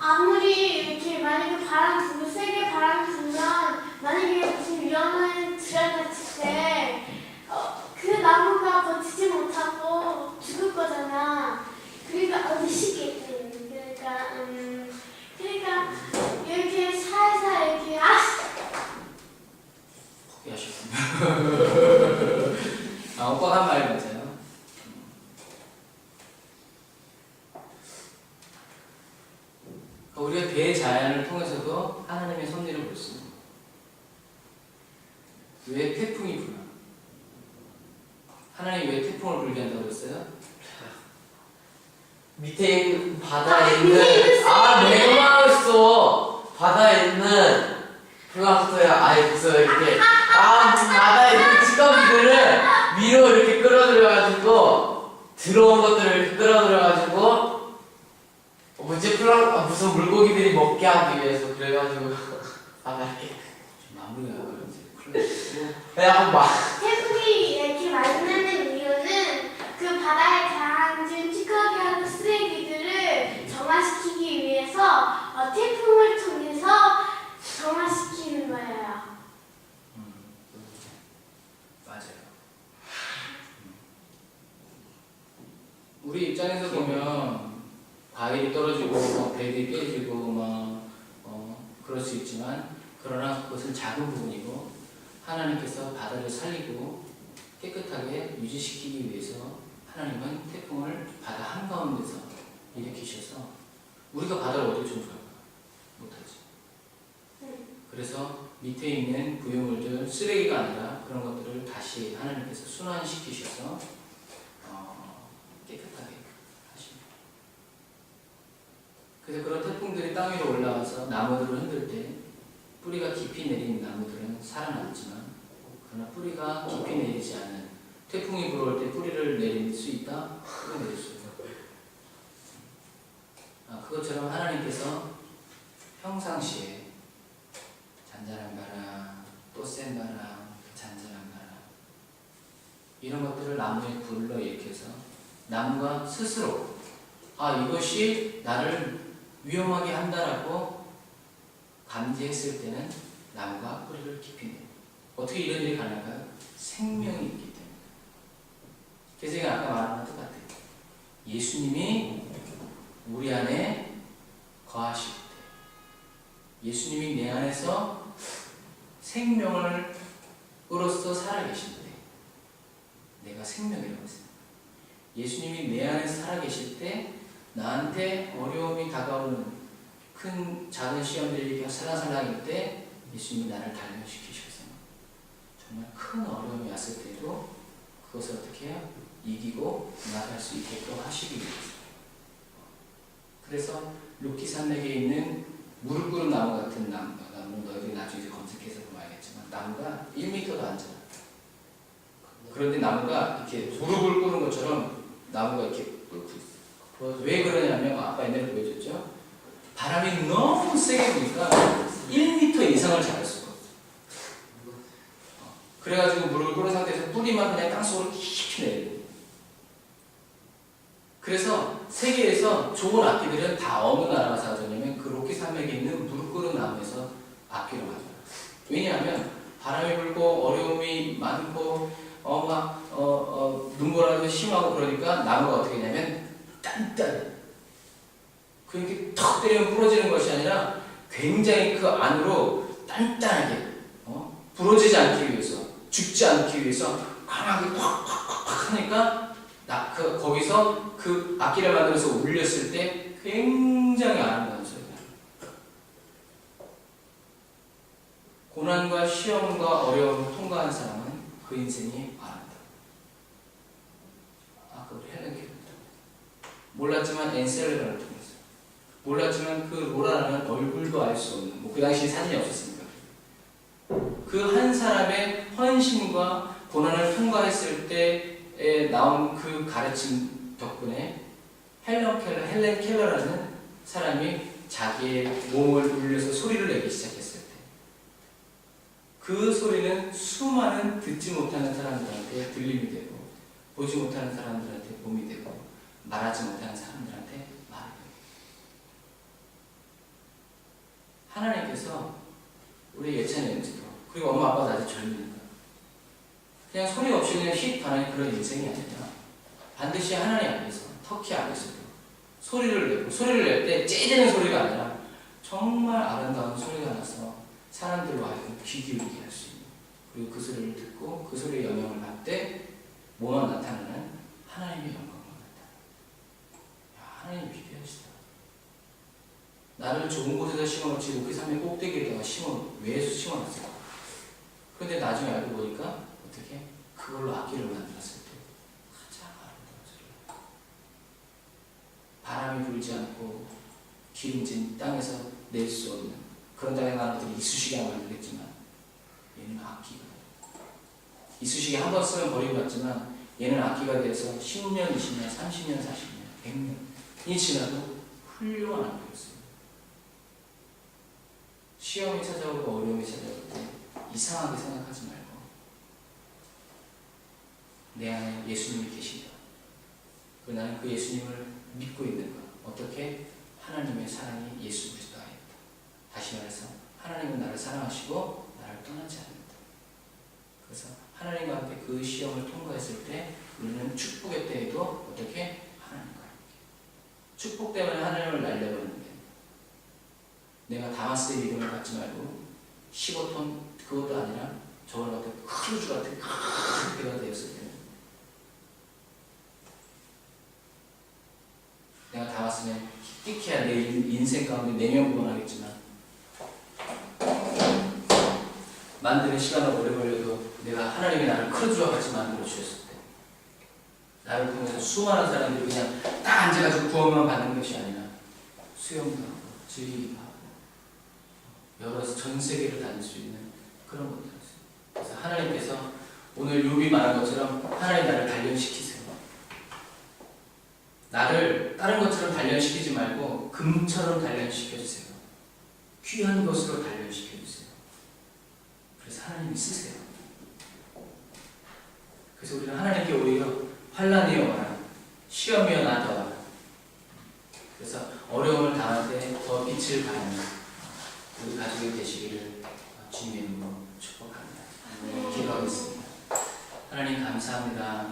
아무리 이렇게 만약에 바람 불고 세게 바람 불면 만약에 무슨 위험한 들어갔을 때 그 나무가 버티지 못하고 죽을 거잖아. 그러니까 어디 쉽게 그러니까 이렇게 살살 이렇게 포기하셨군요. 오빠가 한 말이 맞아요. 우리가 대자연을 통해서도 하나님의 섭리를 볼 수 있는 거예요. 왜 태풍이 불어? 하나님이 왜 태풍을 불게 한다고 했어요? 밑에 있는 바다에 있는 내가 말했어. 바다에 있는 플라스토야 무슨 이렇게 바다에 있는 찌꺼기들을 위로 이렇게 끌어들여가지고 들어온 것들을 이렇게 끌어들여가지고 무슨 물고기들이 먹게 하기 위해서 그래가지고 이렇게 마무리가 그런지 그냥 막 태풍이 이렇게 만나는 이유는 그 바다에 가라앉은 찌꺼기하고 쓰레기들을 정화시키기 위해서 태풍을 통해서 정화시키는 거예요. 맞아요. 우리 입장에서 보면 과일이 떨어지고 벨이 깨지고 그럴 수 있지만 그러나 그것은 작은 부분이고 하나님께서 바다를 살리고 깨끗하게 유지시키기 위해서 하나님은 태풍을 바다 한가운데서 일으키셔서 우리가 바다를 어떻게 청소할까? 못하지. 그래서 밑에 있는 부유물들, 쓰레기가 아니라 그런 것들을 다시 하나님께서 순환시키셔서 깨끗하게 하십니다. 그래서 그런 태풍들이 땅 위로 올라와서 나무들을 흔들 때 뿌리가 깊이 내린 나무들은 살아남지만 그러나 뿌리가 깊이 내리지 않은 태풍이 불어올 때 뿌리를 내릴 수 있다? 뿌리 내릴 수 있다. 그것처럼 하나님께서 평상시에 잔잔한 바람, 또 센 바람, 잔잔한 바람 이런 것들을 나무에 불러 일으켜서 나무가 스스로 이것이 나를 위험하게 한다라고 감지했을 때는 나무가 뿌리를 깊이 내요. 어떻게 이런 일이 가능할까요? 생명이 있기 때문에. 그래서 이게 아까 말한 거랑 똑같아요. 예수님이 우리 안에 거하실 때, 예수님이 내 안에서 생명으로서 살아계실 때, 내가 생명이라고 했어요. 예수님이 내 안에서 살아계실 때 나한테 어려움이 다가오는 큰 작은 시험들이 살랑살랑일 때 예수님이 나를 단련시키셔서 정말 큰 어려움이 왔을 때도 그것을 어떻게 해요? 이기고 나갈 수 있게끔 하시기 위해서. 그래서 로키 산맥에 있는 무릎 꿇은 나무 같은 나무, 너희들이 나중에 검색해서 보면 알겠지만 나무가 1m도 안 자라. 그런데 나무가 이렇게 무릎을 꿇은 것처럼 나무가 이렇게 꿇고 있어요. 왜 그러냐면 아까 옛날에 보여줬죠? 바람이 너무 세게 부니까 1m 이상을 자랄 수가 없어요. 그래가지고 무릎을 꿇은 상태에서 뿌리만 그냥 땅속으로 깊이 내려요. 그래서 세계에서 좋은 악기들은 다 어느 나라가 사라졌냐면 그 로키 산맥에 있는 무릎 꿇은 나무에서 악기를 가져와요. 왜냐하면 바람이 불고 어려움이 많고 눈보라도 심하고 그러니까 나무가 어떻게 되냐면 단단해. 그렇게 턱 때리면 부러지는 것이 아니라 굉장히 그 안으로 단단하게 부러지지 않기 위해서, 죽지 않기 위해서 강하게 팍팍팍팍 하니까 거기서 그 악기를 만들어서 울렸을 때 굉장히 아름다운 소리가 나요. 고난과 시험과 어려움을 통과한 사람은 그 인생이 아름다워. 아까 우리 헬렌 켈러 몰랐지만 앤셀러를 통해서 몰랐지만 그 로라라는 얼굴도 알 수 없는 그 당시 사진이 없었으니까 그 한 사람의 헌신과 고난을 통과했을 때에 나온 그 가르침 덕분에 헬렌 켈러라는 사람이 자기의 몸을 울려서 소리를 내기 시작했을 때 그 소리는 수많은 듣지 못하는 사람들한테 들림이 되고 보지 못하는 사람들한테 몸이 되고 말하지 못하는 사람들한테 말이 되고 하나님께서 우리 예찬이 연지도 그리고 엄마 아빠도 아직 젊으니까 그냥 소리 없이 그냥 휙 가는 그런 인생이 아니라 반드시 하나님 앞에서 터키 앞에서도 소리를 내고 소리를 낼 때 째지는 소리가 아니라 정말 아름다운 소리가 나서 사람들로 하여금 귀 기울이게 할 수 있는 그리고 그 소리를 듣고 그 소리의 영향을 받되 뭐만 나타나는 하나님의 영광만 나타나. 하나님 위대하시다. 나를 좋은 곳에다 심어놓지 높이 산의 꼭대기에다가 왜 심어놨을까? 그런데 나중에 알고 보니까 어떻게 그걸로 악기를 만들었을 때 가장 아름다운 소리가 바람이 불지 않고 기름진 땅에서 낼 수 없는 그런 땅에 나는 어떻게 이쑤시개 만들겠지만 얘는 악기가 이쑤시개 한 번 쓰면 버림받지만 얘는 악기가 돼서 10년, 20년, 30년, 40년, 100년이 지나도 훌륭한 악기였어요. 시험이 찾아오고 어려움이 찾아올 때 이상하게 생각하지 말고 내 안에 예수님이 계신다. 그리고 나는 그 예수님을 믿고 있는 것. 어떻게? 하나님의 사랑이 예수 그리스도 안에 있다. 다시 말해서 하나님은 나를 사랑하시고 나를 떠나지 않는다. 그래서 하나님과 함께 그 시험을 통과했을 때 우리는 축복의 때에도 어떻게? 하나님과 함께. 축복 때문에 하나님을 날려버리는 게 내가 다마스의 믿음을 갖지 말고 15톤 그것도 아니라 저걸 같은 크루즈 같은 큰 배가 되었을 때는 내가 다마스는 띠키야 내 인생 가운데 내면구원하겠지만 만드는 시간은 오래 걸려도 내가 하나님이 나를 크루즈와 같이 만들어 주셨을 때 나를 통해서 수많은 사람들이 그냥 딱 앉아가지고 구원만 받는 것이 아니라 수영도 하고 즐기기도 하고 여러 전 세계를 다닐 수 있는 그런 것들이었어요. 그래서 하나님께서 오늘 욥이 말한 것처럼 하나님 나를 단련시키세요. 나를 다른 것처럼 단련시키지 말고 금처럼 단련시켜주세요. 귀한 것으로 단련시켜주세요. 그래서 하나님이 쓰세요. 그래서 우리는 하나님께 오히려 환난이여 와라, 시험이여 나더와라. 그래서 어려움을 당할 때 더 빛을 발하는 우리 가족이 되시기를 주님의 이름으로 축복합니다. 기도하겠습니다. 하나님 감사합니다.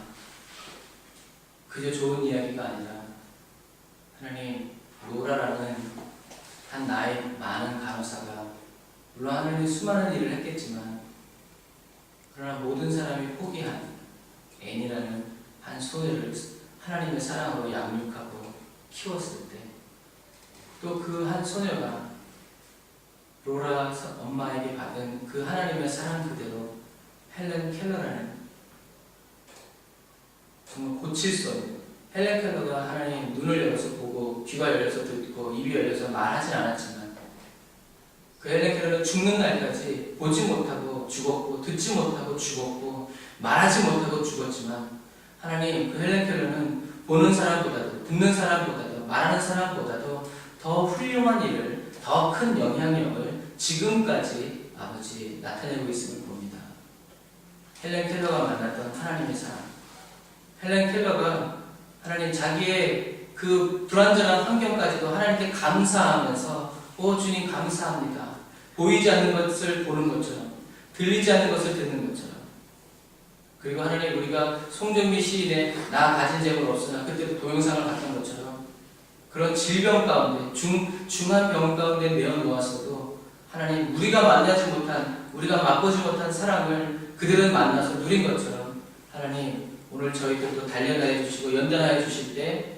그저 좋은 이야기가 아니라 하나님 로라라는 한 나이 많은 간호사가 물론 하나님 수많은 일을 했겠지만 그러나 모든 사람이 포기한 앤이라는 한 소녀를 하나님의 사랑으로 양육하고 키웠을 때 또 그 한 소녀가 로라 엄마에게 받은 그 하나님의 사랑 그대로 헬렌 켈러라는 정말 고칠 수 없는 헬렌 켈러가 하나님 눈을 열어서 보고 귀가 열려서 듣고 입이 열려서 말하진 않았지만 그 헬렌 켈러는 죽는 날까지 보지 못하고 죽었고 듣지 못하고 죽었고 말하지 못하고 죽었지만 하나님 그 헬렌 켈러는 보는 사람보다도 듣는 사람보다도 말하는 사람보다도 더 훌륭한 일을 더 큰 영향력을 지금까지 아버지 나타내고 있음을 봅니다. 헬렌 켈러가 만났던 하나님의 사랑 헬렌 켈러가 하나님 자기의 그 불완전한 환경까지도 하나님께 감사하면서 주님 감사합니다. 보이지 않는 것을 보는 것처럼 들리지 않는 것을 듣는 것처럼 그리고 하나님 우리가 송정미 시인의 나 가진 재물 없으나 그때도 동영상을 봤던 것처럼 그런 질병 가운데 중한 병 가운데 내어놓았어도 하나님 우리가 만나지 못한 우리가 맛보지 못한 사랑을 그들은 만나서 누린 것처럼 하나님 오늘 저희들도 단련하여 주시고 연단하여 주실 때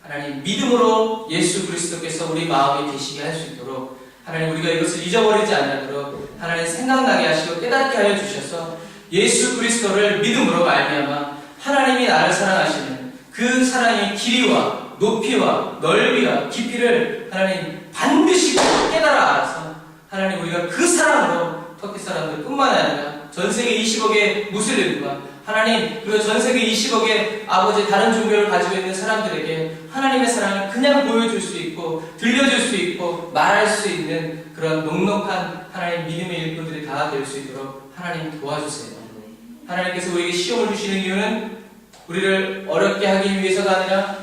하나님 믿음으로 예수 그리스도께서 우리 마음에 계시게 할 수 있도록 하나님 우리가 이것을 잊어버리지 않도록 하나님 생각나게 하시고 깨닫게 하여 주셔서 예수 그리스도를 믿음으로 말미암아 하나님이 나를 사랑하시는 그 사랑의 길이와 높이와 넓이와 깊이를 하나님 반드시 깨달아 알아서 하나님 우리가 그 사랑으로 터키 사람들 뿐만 아니라 전세계 20억의 무슬림과 하나님 그리고 전세계 20억의 아버지 다른 종교를 가지고 있는 사람들에게 하나님의 사랑을 그냥 보여줄 수 있고 들려줄 수 있고 말할 수 있는 그런 넉넉한 하나님 믿음의 일꾼들이 다 될 수 있도록 하나님 도와주세요. 하나님께서 우리에게 시험을 주시는 이유는 우리를 어렵게 하기 위해서가 아니라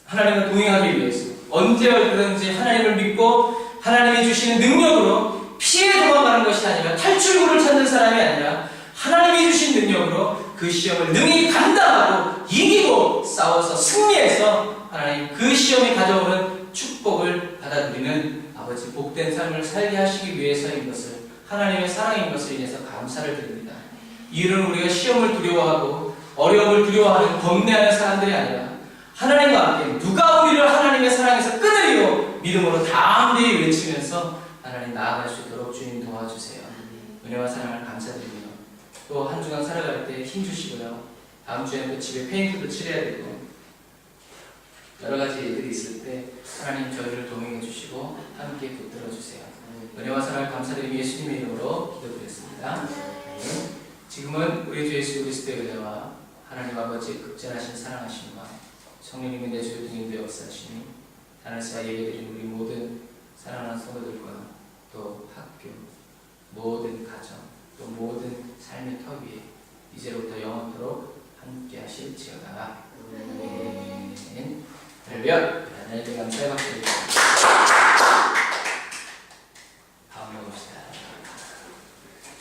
하나님과 동행하기 위해서 언제 얼마든지 하나님을 믿고 하나님이 주시는 능력으로 피해 도망가는 것이 아니라 탈출구를 찾는 사람이 아니라 하나님이 주신 능력으로 그 시험을 능히 감당하고 이기고 싸워서 승리해서 하나님 그 시험이 가져오는 축복을 받아들이는 아버지 복된 삶을 살게 하시기 위해서인 것을 하나님의 사랑인 것을 인해서 감사를 드립니다. 이유는 우리가 시험을 두려워하고 어려움을 두려워하는 겁내하는 사람들이 아니라 하나님과 함께 누가 우리를 하나님의 사랑에서 끊으리요 믿음으로 담대히 외치면서 하나님 나아갈 수 있도록 주님 도와주세요. 은혜와 사랑을 감사드리며 또 한 주간 살아갈 때 힘주시고요. 다음 주에는 또 집에 페인트도 칠해야 되고 여러 가지 일들이 있을 때 하나님 저희를 동행해 주시고 함께 붙들어 주세요. 은혜와 사랑을 감사드리며 예수님의 이름으로 기도드렸습니다. 지금은 우리 주 예수 그리스도의 은혜와 하나님 아버지의 극진하신 사랑하심과 성령님의 내주를 등인도 역사하시니 하늘사 예배드린 우리 모든 사랑하는 성도들과 또 학교, 모든 가정, 또 모든 삶의 터 위에 이제로부터 영원토록 함께 하실지어다. 아멘. 할렐루야. 하나님께 감사의 박수 드립니다. 다음 먹읍시다.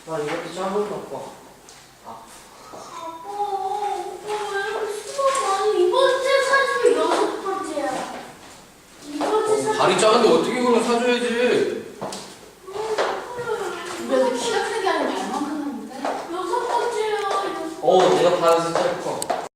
나 이것도 작은 거 봐. 다리 작은데 어떻게 그럼 사줘야지. 그래도 키가 크게 아니라 발만 크는데? 6번째요. 내가 받은 숫자